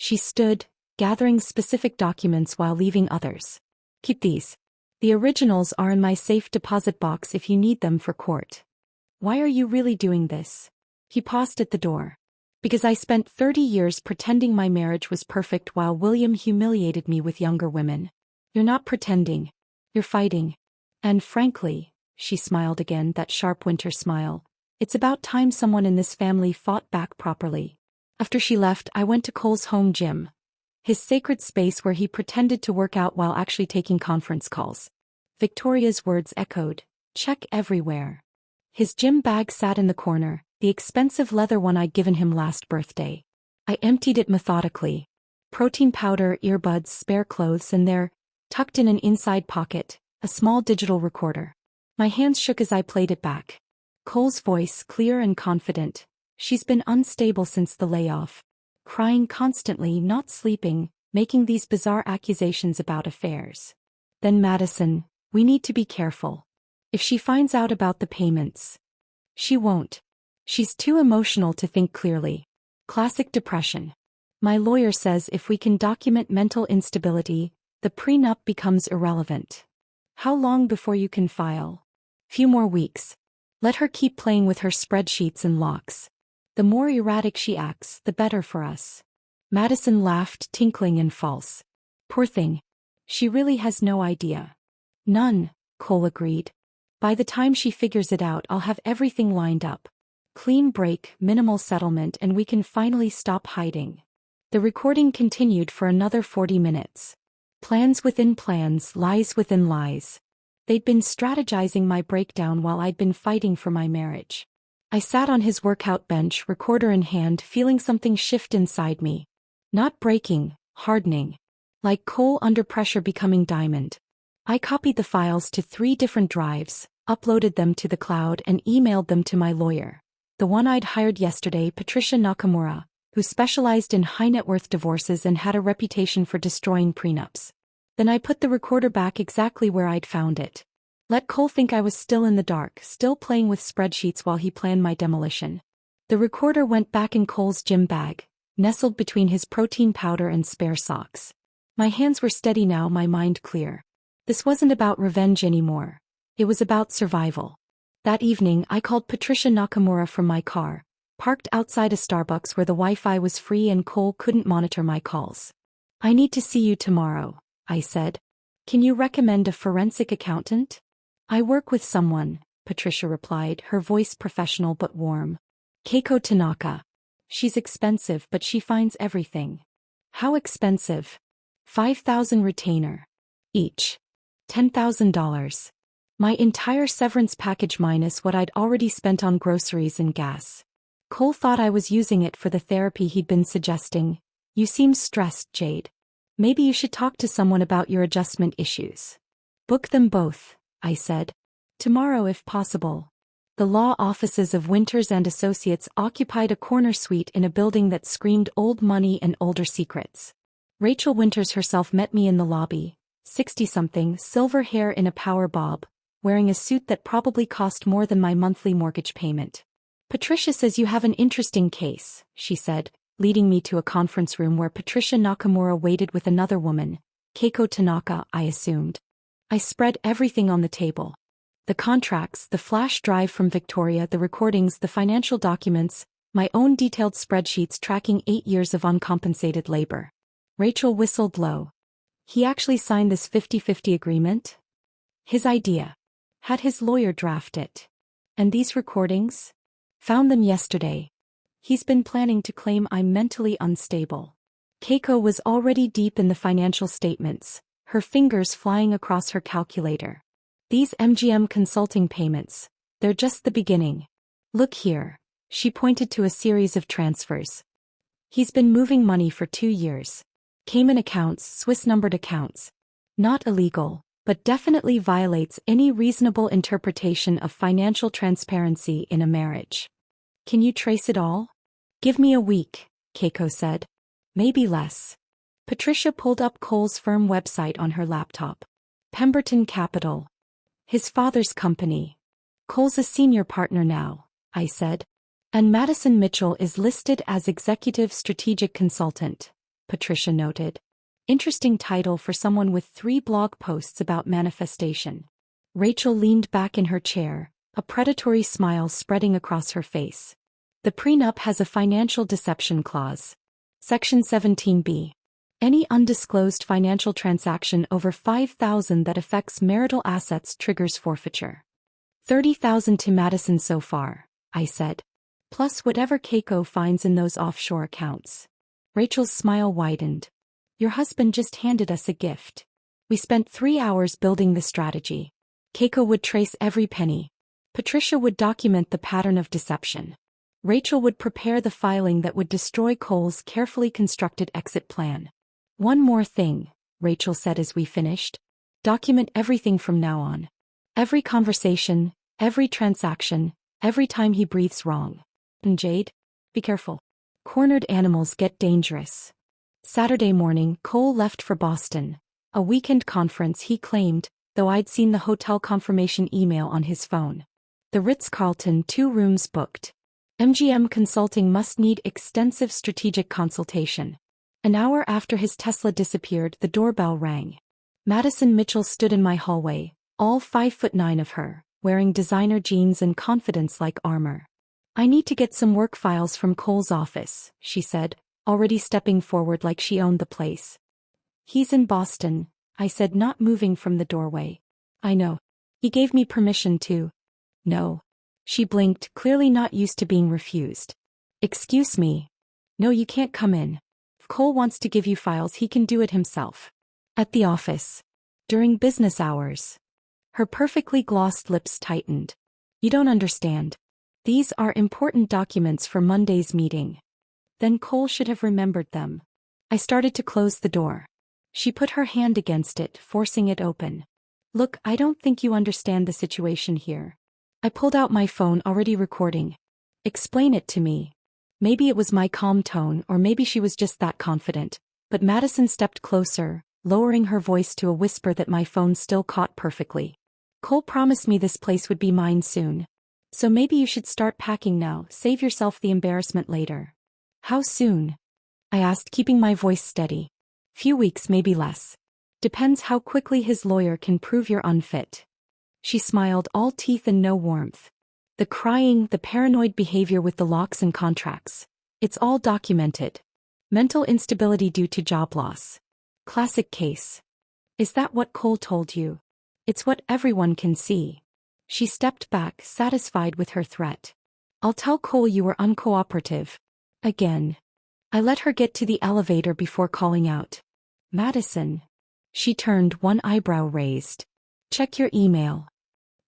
[SPEAKER 1] She stood, gathering specific documents while leaving others. Keep these. The originals are in my safe deposit box if you need them for court. Why are you really doing this? He paused at the door. Because I spent 30 years pretending my marriage was perfect while William humiliated me with younger women. You're not pretending. You're fighting. And frankly, she smiled again, that sharp winter smile, it's about time someone in this family fought back properly. After she left, I went to Cole's home gym. His sacred space where he pretended to work out while actually taking conference calls. Victoria's words echoed, check everywhere. His gym bag sat in the corner, the expensive leather one I'd given him last birthday. I emptied it methodically. Protein powder, earbuds, spare clothes, and there, tucked in an inside pocket, a small digital recorder. My hands shook as I played it back. Cole's voice, clear and confident. She's been unstable since the layoff. Crying constantly, not sleeping, making these bizarre accusations about affairs. Then Madison, we need to be careful. If she finds out about the payments. She won't. She's too emotional to think clearly. Classic depression. My lawyer says if we can document mental instability, the prenup becomes irrelevant. How long before you can file? Few more weeks. Let her keep playing with her spreadsheets and locks. The more erratic she acts, the better for us. Madison laughed, tinkling and false. Poor thing. She really has no idea. None, Cole agreed. By the time she figures it out, I'll have everything lined up. Clean break, minimal settlement, and we can finally stop hiding. The recording continued for another 40 minutes. Plans within plans, lies within lies. They'd been strategizing my breakdown while I'd been fighting for my marriage. I sat on his workout bench, recorder in hand, feeling something shift inside me. Not breaking, hardening. Like coal under pressure becoming diamond. I copied the files to 3 different drives, uploaded them to the cloud and emailed them to my lawyer. The one I'd hired yesterday, Patricia Nakamura, who specialized in high-net-worth divorces and had a reputation for destroying prenups. Then I put the recorder back exactly where I'd found it. Let Cole think I was still in the dark, still playing with spreadsheets while he planned my demolition. The recorder went back in Cole's gym bag, nestled between his protein powder and spare socks. My hands were steady now, my mind clear. This wasn't about revenge anymore. It was about survival. That evening, I called Patricia Nakamura from my car, parked outside a Starbucks where the Wi-Fi was free and Cole couldn't monitor my calls. I need to see you tomorrow, I said. Can you recommend a forensic accountant? I work with someone, Patricia replied, her voice professional but warm. Keiko Tanaka. She's expensive but she finds everything. How expensive? $5,000 retainer. Each. $10,000. My entire severance package minus what I'd already spent on groceries and gas. Cole thought I was using it for the therapy he'd been suggesting. You seem stressed, Jade. Maybe you should talk to someone about your adjustment issues. Book them both, I said. Tomorrow if possible. The law offices of Winters and Associates occupied a corner suite in a building that screamed old money and older secrets. Rachel Winters herself met me in the lobby, 60-something, silver hair in a power bob, wearing a suit that probably cost more than my monthly mortgage payment. Patricia says you have an interesting case, she said, leading me to a conference room where Patricia Nakamura waited with another woman, Keiko Tanaka, I assumed. I spread everything on the table. The contracts, the flash drive from Victoria, the recordings, the financial documents, my own detailed spreadsheets tracking 8 years of uncompensated labor. Rachel whistled low. He actually signed this 50-50 agreement? His idea. Had his lawyer draft it. And these recordings? Found them yesterday. He's been planning to claim I'm mentally unstable. Keiko was already deep in the financial statements, her fingers flying across her calculator. These MGM consulting payments, they're just the beginning. Look here. She pointed to a series of transfers. He's been moving money for 2 years. Cayman accounts, Swiss-numbered accounts. Not illegal, but definitely violates any reasonable interpretation of financial transparency in a marriage. Can you trace it all? Give me a week, Keiko said. Maybe less. Patricia pulled up Cole's firm website on her laptop. Pemberton Capital. His father's company. Cole's a senior partner now, I said. And Madison Mitchell is listed as executive strategic consultant. Patricia noted. Interesting title for someone with 3 blog posts about manifestation. Rachel leaned back in her chair, a predatory smile spreading across her face. The prenup has a financial deception clause. Section 17B. Any undisclosed financial transaction over $5,000 that affects marital assets triggers forfeiture. $30,000 to Madison so far, I said. Plus whatever Keiko finds in those offshore accounts. Rachel's smile widened. Your husband just handed us a gift. We spent 3 hours building the strategy. Keiko would trace every penny. Patricia would document the pattern of deception. Rachel would prepare the filing that would destroy Cole's carefully constructed exit plan. One more thing, Rachel said as we finished. Document everything from now on. Every conversation, every transaction, every time he breathes wrong. And Jade, be careful. Cornered animals get dangerous. Saturday morning, Cole left for Boston. A weekend conference he claimed, though I'd seen the hotel confirmation email on his phone. The Ritz-Carlton, 2 rooms booked. MGM Consulting must need extensive strategic consultation. An hour after his Tesla disappeared, the doorbell rang. Madison Mitchell stood in my hallway, all 5'9" of her, wearing designer jeans and confidence like armor. I need to get some work files from Cole's office, she said, already stepping forward like she owned the place. He's in Boston, I said, not moving from the doorway. I know. He gave me permission to. No. She blinked, clearly not used to being refused. Excuse me. No, you can't come in. If Cole wants to give you files, he can do it himself. At the office. During business hours. Her perfectly glossed lips tightened. You don't understand. These are important documents for Monday's meeting. Then Cole should have remembered them. I started to close the door. She put her hand against it, forcing it open. Look, I don't think you understand the situation here. I pulled out my phone, already recording. Explain it to me. Maybe it was my calm tone, or maybe she was just that confident. But Madison stepped closer, lowering her voice to a whisper that my phone still caught perfectly. Cole promised me this place would be mine soon. So maybe you should start packing now, save yourself the embarrassment later. How soon? I asked, keeping my voice steady. Few weeks, maybe less. Depends how quickly his lawyer can prove you're unfit. She smiled, all teeth and no warmth. The crying, the paranoid behavior with the locks and contracts. It's all documented. Mental instability due to job loss. Classic case. Is that what Cole told you? It's what everyone can see. She stepped back, satisfied with her threat. I'll tell Cole you were uncooperative. Again. I let her get to the elevator before calling out. Madison. She turned, one eyebrow raised. Check your email.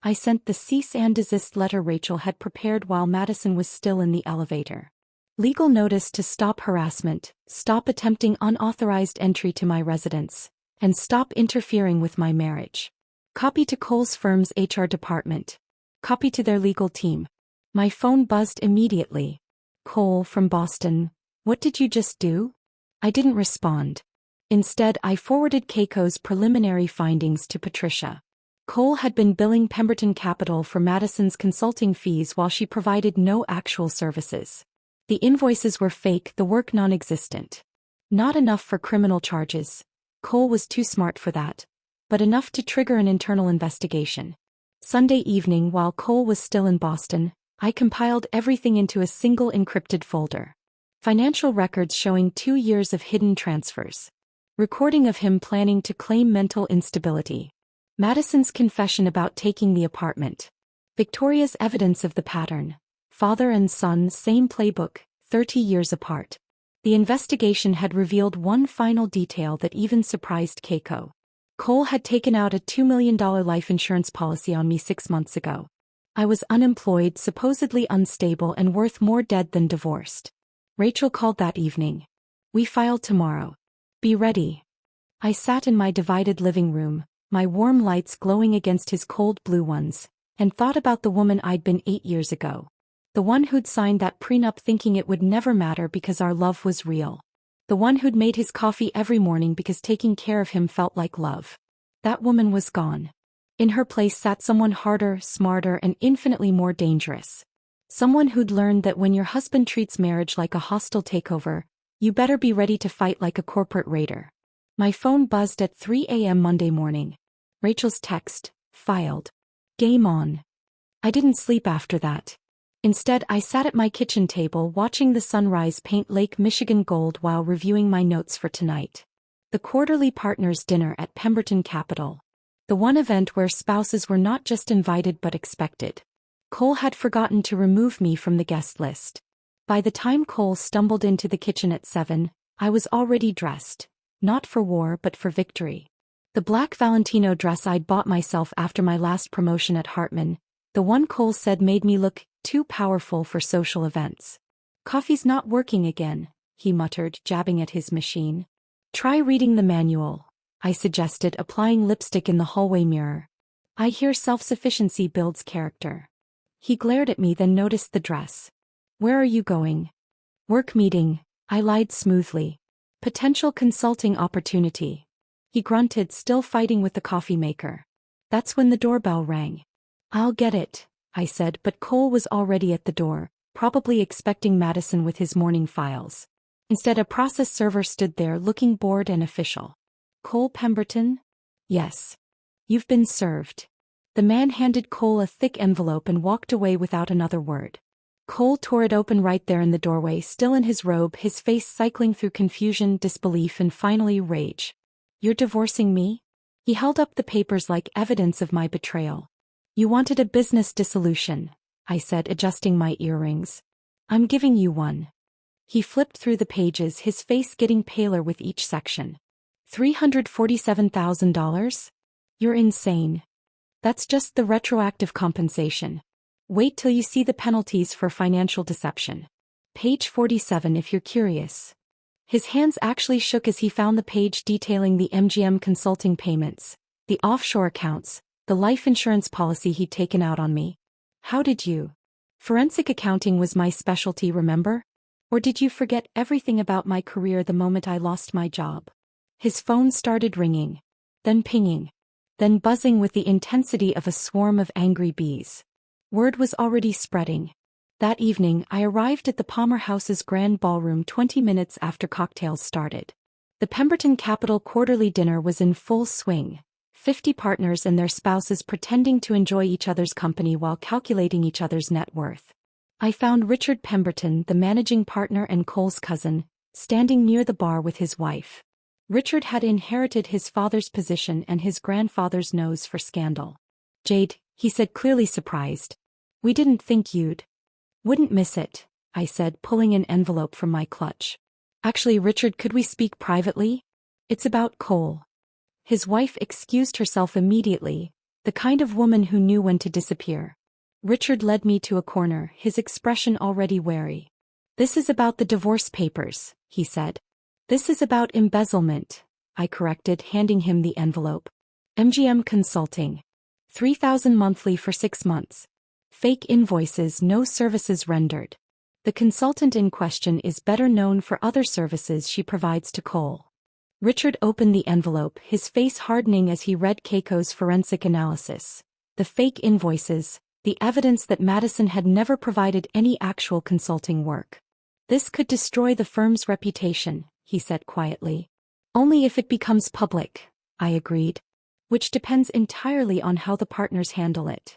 [SPEAKER 1] I sent the cease and desist letter Rachel had prepared while Madison was still in the elevator. Legal notice to stop harassment, stop attempting unauthorized entry to my residence, and stop interfering with my marriage. Copy to Cole's firm's HR department. Copy to their legal team. My phone buzzed immediately. Cole from Boston, what did you just do? I didn't respond. Instead, I forwarded Keiko's preliminary findings to Patricia. Cole had been billing Pemberton Capital for Madison's consulting fees while she provided no actual services. The invoices were fake, the work non-existent. Not enough for criminal charges. Cole was too smart for that. But enough to trigger an internal investigation. Sunday evening, while Cole was still in Boston, I compiled everything into a single encrypted folder. Financial records showing 2 years of hidden transfers. Recording of him planning to claim mental instability. Madison's confession about taking the apartment. Victoria's evidence of the pattern. Father and son, same playbook, 30 years apart. The investigation had revealed one final detail that even surprised Keiko. Cole had taken out a $2 million life insurance policy on me 6 months ago. I was unemployed, supposedly unstable, and worth more dead than divorced. Rachel called that evening. We file tomorrow. Be ready. I sat in my divided living room, my warm lights glowing against his cold blue ones, and thought about the woman I'd been 8 years ago. The one who'd signed that prenup thinking it would never matter because our love was real. The one who'd made his coffee every morning because taking care of him felt like love. That woman was gone. In her place sat someone harder, smarter, and infinitely more dangerous. Someone who'd learned that when your husband treats marriage like a hostile takeover, You better be ready to fight like a corporate raider. My phone buzzed at 3 a.m. Monday morning. Rachel's text, filed. Game on. I didn't sleep after that. Instead, I sat at my kitchen table watching the sunrise paint Lake Michigan gold while reviewing my notes for tonight. The quarterly partners' dinner at Pemberton Capital. The one event where spouses were not just invited but expected. Cole had forgotten to remove me from the guest list. By the time Cole stumbled into the kitchen at 7, I was already dressed. Not for war but for victory. The black Valentino dress I'd bought myself after my last promotion at Hartman, the one Cole said made me look too powerful for social events. Coffee's not working again, he muttered, jabbing at his machine. Try reading the manual, I suggested, applying lipstick in the hallway mirror. I hear self-sufficiency builds character. He glared at me, then noticed the dress. Where are you going? Work meeting, I lied smoothly. Potential consulting opportunity. He grunted, still fighting with the coffee maker. That's when the doorbell rang. I'll get it, I said, but Cole was already at the door, probably expecting Madison with his morning files. Instead, a process server stood there looking bored and official. Cole Pemberton? Yes. You've been served. The man handed Cole a thick envelope and walked away without another word. Cole tore it open right there in the doorway, still in his robe, his face cycling through confusion, disbelief, and finally rage. You're divorcing me? He held up the papers like evidence of my betrayal. You wanted a business dissolution, I said, adjusting my earrings. I'm giving you one. He flipped through the pages, his face getting paler with each section. $347,000? You're insane. That's just the retroactive compensation. Wait till you see the penalties for financial deception. Page 47 if you're curious. His hands actually shook as he found the page detailing the MGM consulting payments, the offshore accounts, the life insurance policy he'd taken out on me. How did you? Forensic accounting was my specialty, remember? Or did you forget everything about my career the moment I lost my job? His phone started ringing, then pinging, then buzzing with the intensity of a swarm of angry bees. Word was already spreading. That evening, I arrived at the Palmer House's grand ballroom 20 minutes after cocktails started. The Pemberton Capital quarterly dinner was in full swing, 50 partners and their spouses pretending to enjoy each other's company while calculating each other's net worth. I found Richard Pemberton, the managing partner and Cole's cousin, standing near the bar with his wife. Richard had inherited his father's position and his grandfather's nose for scandal. Jade, he said, clearly surprised. We didn't think wouldn't miss it, I said, pulling an envelope from my clutch. Actually, Richard, could we speak privately? It's about Cole. His wife excused herself immediately, the kind of woman who knew when to disappear. Richard led me to a corner, his expression already wary. This is about the divorce papers, he said. This is about embezzlement, I corrected, handing him the envelope. MGM Consulting. $3,000 monthly for 6 months. Fake invoices, no services rendered. The consultant in question is better known for other services she provides to Cole. Richard opened the envelope, his face hardening as he read Keiko's forensic analysis. The fake invoices, the evidence that Madison had never provided any actual consulting work. This could destroy the firm's reputation, he said quietly. Only if it becomes public, I agreed. Which depends entirely on how the partners handle it.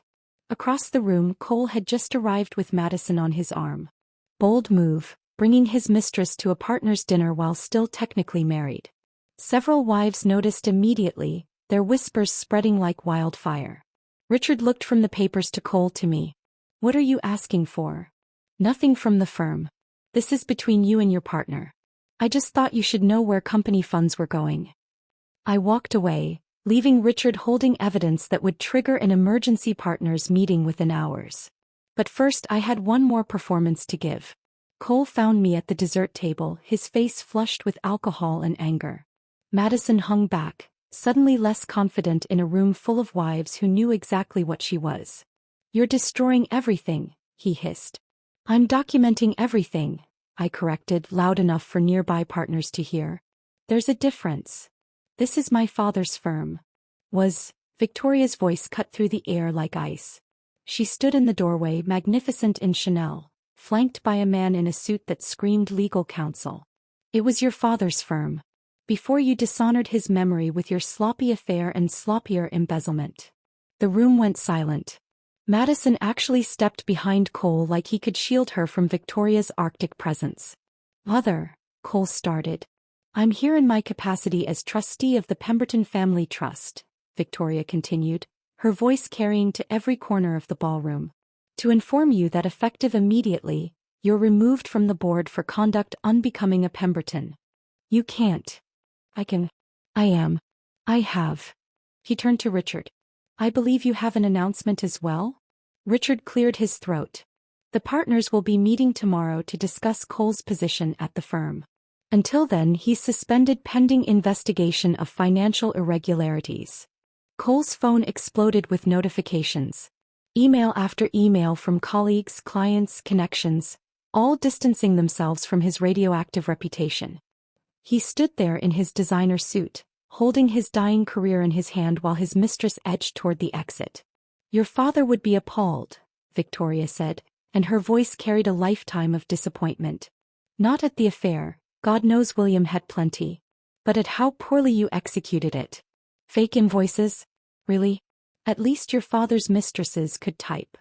[SPEAKER 1] Across the room, Cole had just arrived with Madison on his arm. Bold move, bringing his mistress to a partner's dinner while still technically married. Several wives noticed immediately, their whispers spreading like wildfire. Richard looked from the papers to Cole to me. What are you asking for? Nothing from the firm. This is between you and your partner. I just thought you should know where company funds were going. I walked away, leaving Richard holding evidence that would trigger an emergency partners meeting within hours. But first I had one more performance to give. Cole found me at the dessert table, his face flushed with alcohol and anger. Madison hung back, suddenly less confident in a room full of wives who knew exactly what she was. You're destroying everything, he hissed. I'm documenting everything, I corrected, loud enough for nearby partners to hear. There's a difference. This is my father's firm. Victoria's voice cut through the air like ice. She stood in the doorway, magnificent in Chanel, flanked by a man in a suit that screamed legal counsel. It was your father's firm. Before you dishonored his memory with your sloppy affair and sloppier embezzlement. The room went silent. Madison actually stepped behind Cole like he could shield her from Victoria's Arctic presence. Mother, Cole started. I'm here in my capacity as trustee of the Pemberton Family Trust, Victoria continued, her voice carrying to every corner of the ballroom. To inform you that effective immediately, you're removed from the board for conduct unbecoming a Pemberton. You can't. I can. I have. He turned to Richard. I believe you have an announcement as well? Richard cleared his throat. The partners will be meeting tomorrow to discuss Cole's position at the firm. Until then, he's suspended pending investigation of financial irregularities. Cole's phone exploded with notifications. Email after email from colleagues, clients, connections, all distancing themselves from his radioactive reputation. He stood there in his designer suit, holding his dying career in his hand while his mistress edged toward the exit. Your father would be appalled, Victoria said, and her voice carried a lifetime of disappointment. Not at the affair, God knows William had plenty, but at how poorly you executed it. Fake invoices? Really? At least your father's mistresses could type.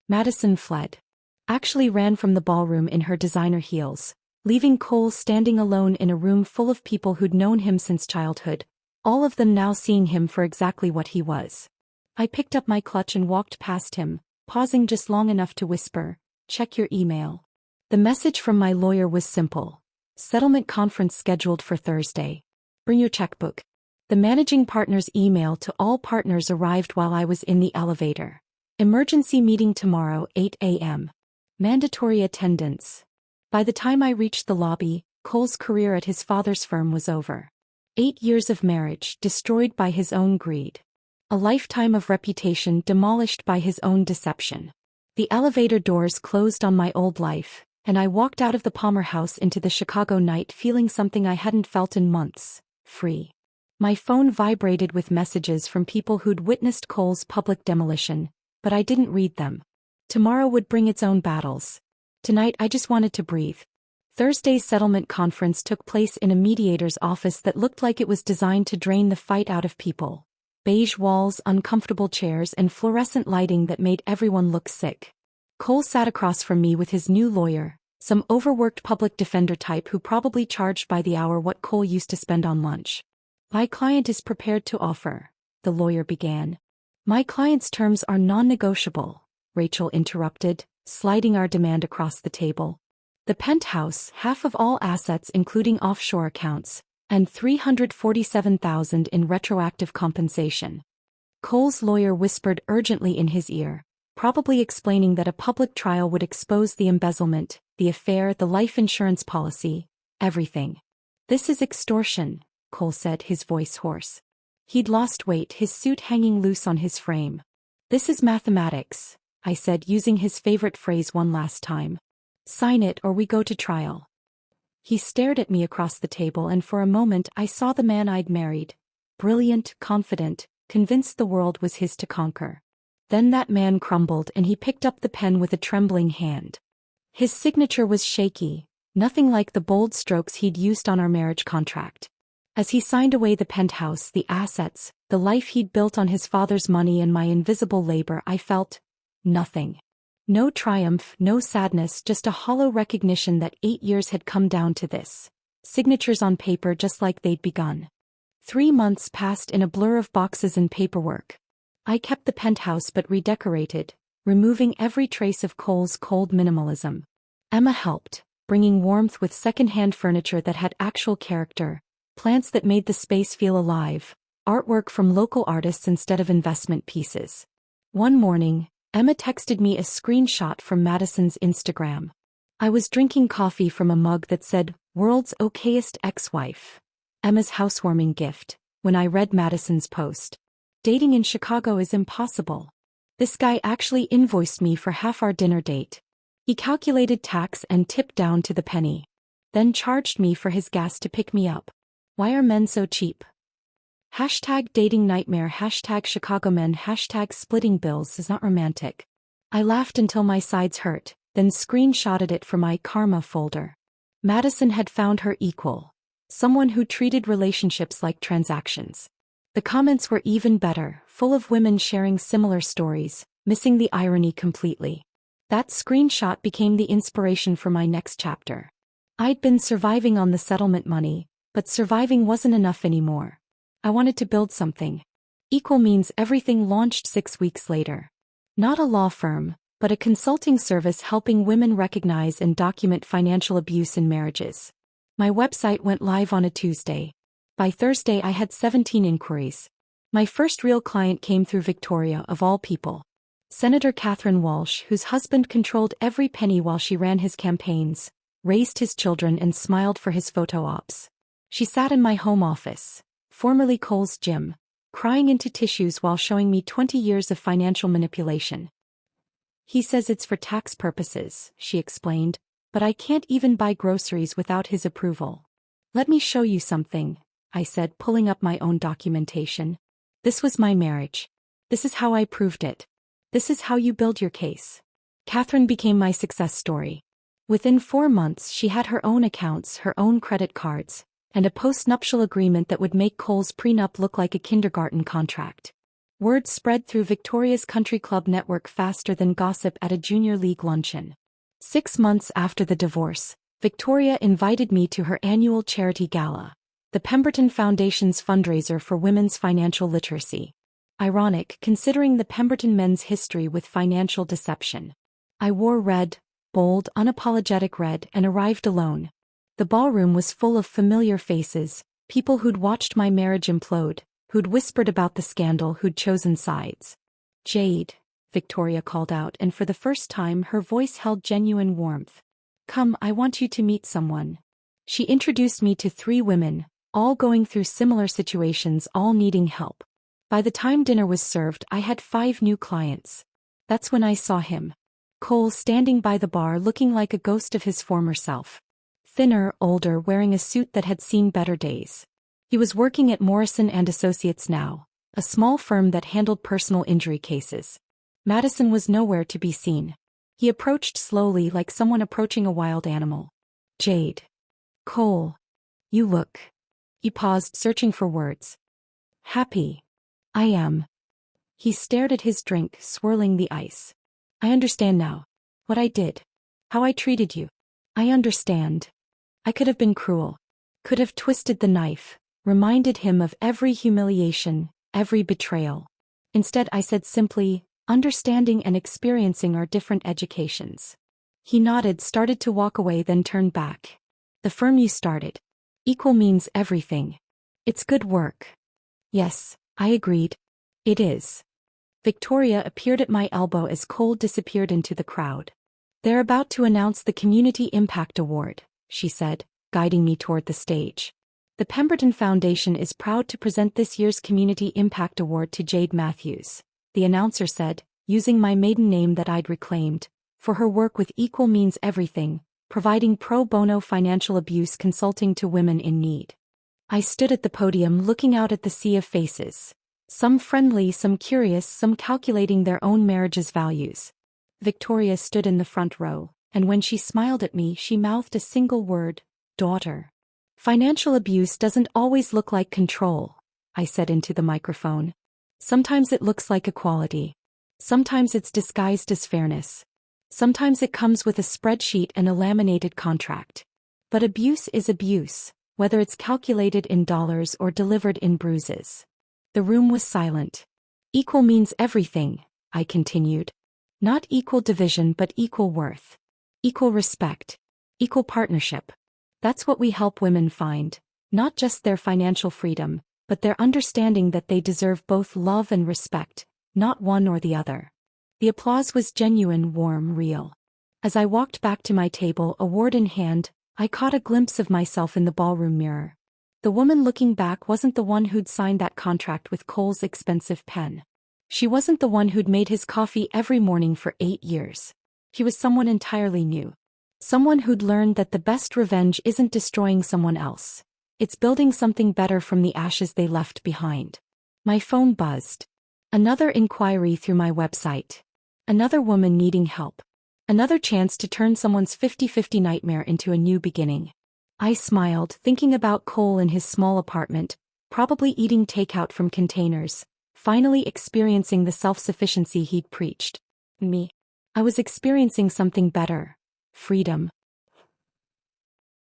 [SPEAKER 1] Madison fled. Actually ran from the ballroom in her designer heels, leaving Cole standing alone in a room full of people who'd known him since childhood, all of them now seeing him for exactly what he was. I picked up my clutch and walked past him, pausing just long enough to whisper, check your email. The message from my lawyer was simple. Settlement conference scheduled for Thursday. Bring your checkbook. The managing partner's email to all partners arrived while I was in the elevator. Emergency meeting tomorrow, 8 a.m. Mandatory attendance. By the time I reached the lobby, Cole's career at his father's firm was over. 8 years of marriage destroyed by his own greed. A lifetime of reputation demolished by his own deception. The elevator doors closed on my old life, and I walked out of the Palmer House into the Chicago night feeling something I hadn't felt in months, free. My phone vibrated with messages from people who'd witnessed Cole's public demolition, but I didn't read them. Tomorrow would bring its own battles. Tonight I just wanted to breathe. Thursday's settlement conference took place in a mediator's office that looked like it was designed to drain the fight out of people. Beige walls, uncomfortable chairs, and fluorescent lighting that made everyone look sick. Cole sat across from me with his new lawyer, some overworked public defender type who probably charged by the hour what Cole used to spend on lunch. My client is prepared to offer, the lawyer began. My client's terms are non-negotiable, Rachel interrupted, sliding our demand across the table. The penthouse, half of all assets including offshore accounts, and $347,000 in retroactive compensation. Cole's lawyer whispered urgently in his ear, probably explaining that a public trial would expose the embezzlement, the affair, the life insurance policy, everything. This is extortion, Cole said, his voice hoarse. He'd lost weight, his suit hanging loose on his frame. This is mathematics, I said, using his favorite phrase one last time. Sign it or we go to trial. He stared at me across the table, and for a moment I saw the man I'd married. Brilliant, confident, convinced the world was his to conquer. Then that man crumbled and he picked up the pen with a trembling hand. His signature was shaky, nothing like the bold strokes he'd used on our marriage contract. As he signed away the penthouse, the assets, the life he'd built on his father's money and my invisible labor, I felt nothing. No triumph, no sadness, just a hollow recognition that 8 years had come down to this. Signatures on paper just like they'd begun. 3 months passed in a blur of boxes and paperwork. I kept the penthouse but redecorated, removing every trace of Cole's cold minimalism. Emma helped, bringing warmth with second-hand furniture that had actual character, plants that made the space feel alive, artwork from local artists instead of investment pieces. One morning, Emma texted me a screenshot from Madison's Instagram. I was drinking coffee from a mug that said, "World's okayest ex-wife." Emma's housewarming gift, when I read Madison's post. Dating in Chicago is impossible. This guy actually invoiced me for half our dinner date. He calculated tax and tip down to the penny. Then charged me for his gas to pick me up. Why are men so cheap? Hashtag dating nightmare, hashtag Chicago men, hashtag splitting bills is not romantic. I laughed until my sides hurt, then screenshotted it for my karma folder. Madison had found her equal. Someone who treated relationships like transactions. The comments were even better, full of women sharing similar stories, missing the irony completely. That screenshot became the inspiration for my next chapter. I'd been surviving on the settlement money, but surviving wasn't enough anymore. I wanted to build something. Equal Means Everything launched 6 weeks later. Not a law firm, but a consulting service helping women recognize and document financial abuse in marriages. My website went live on a Tuesday. By Thursday I had 17 inquiries. My first real client came through Victoria, of all people. Senator Catherine Walsh, whose husband controlled every penny while she ran his campaigns, raised his children and smiled for his photo ops. She sat in my home office, formerly Cole's gym, crying into tissues while showing me 20 years of financial manipulation. He says it's for tax purposes, she explained, but I can't even buy groceries without his approval. Let me show you something, I said, pulling up my own documentation. This was my marriage. This is how I proved it. This is how you build your case. Catherine became my success story. Within 4 months she had her own accounts, her own credit cards, and a post-nuptial agreement that would make Cole's prenup look like a kindergarten contract. Word spread through Victoria's country club network faster than gossip at a junior league luncheon. 6 months after the divorce, Victoria invited me to her annual charity gala, the Pemberton Foundation's fundraiser for women's financial literacy. Ironic, considering the Pemberton men's history with financial deception. I wore red, bold, unapologetic red, and arrived alone. The ballroom was full of familiar faces, people who'd watched my marriage implode, who'd whispered about the scandal, who'd chosen sides. Jade, Victoria called out, and for the first time her voice held genuine warmth. Come, I want you to meet someone. She introduced me to 3 women, all going through similar situations, all needing help. By the time dinner was served, I had 5 new clients. That's when I saw him. Cole standing by the bar looking like a ghost of his former self. Thinner, older, wearing a suit that had seen better days. He was working at Morrison & Associates now, a small firm that handled personal injury cases. Madison was nowhere to be seen. He approached slowly, like someone approaching a wild animal. Jade. Cole. You look. He paused, searching for words. Happy. I am. He stared at his drink, swirling the ice. I understand now. What I did. How I treated you. I understand. I could have been cruel. Could have twisted the knife, reminded him of every humiliation, every betrayal. Instead I said simply, understanding and experiencing are different educations. He nodded, started to walk away, then turned back. The firm you started. Equal Means Everything. It's good work. Yes, I agreed. It is. Victoria appeared at my elbow as Cole disappeared into the crowd. They're about to announce the Community Impact Award, she said, guiding me toward the stage. The Pemberton Foundation is proud to present this year's Community Impact Award to Jade Matthews, the announcer said, using my maiden name that I'd reclaimed, for her work with Equal Means Everything, providing pro bono financial abuse consulting to women in need. I stood at the podium looking out at the sea of faces. Some friendly, some curious, some calculating their own marriage's values. Victoria stood in the front row, and when she smiled at me she mouthed a single word, daughter. Financial abuse doesn't always look like control, I said into the microphone. Sometimes it looks like equality. Sometimes it's disguised as fairness. Sometimes it comes with a spreadsheet and a laminated contract. But abuse is abuse, whether it's calculated in dollars or delivered in bruises. The room was silent. Equal means everything, I continued. Not equal division but equal worth. Equal respect. Equal partnership. That's what we help women find, not just their financial freedom, but their understanding that they deserve both love and respect, not one or the other. The applause was genuine, warm, real. As I walked back to my table, award in hand, I caught a glimpse of myself in the ballroom mirror. The woman looking back wasn't the one who'd signed that contract with Cole's expensive pen. She wasn't the one who'd made his coffee every morning for 8 years. She was someone entirely new. Someone who'd learned that the best revenge isn't destroying someone else. It's building something better from the ashes they left behind. My phone buzzed. Another inquiry through my website. Another woman needing help. Another chance to turn someone's 50-50 nightmare into a new beginning. I smiled, thinking about Cole in his small apartment, probably eating takeout from containers, finally experiencing the self-sufficiency he'd preached. Me. I was experiencing something better. Freedom.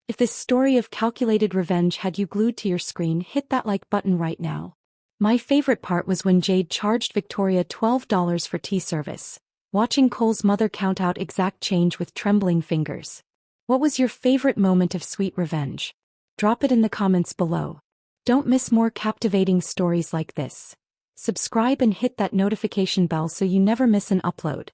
[SPEAKER 1] If this story of calculated revenge had you glued to your screen, hit that like button right now. My favorite part was when Jade charged Victoria $12 for tea service, watching Cole's mother count out exact change with trembling fingers. What was your favorite moment of sweet revenge? Drop it in the comments below. Don't miss more captivating stories like this. Subscribe and hit that notification bell so you never miss an upload.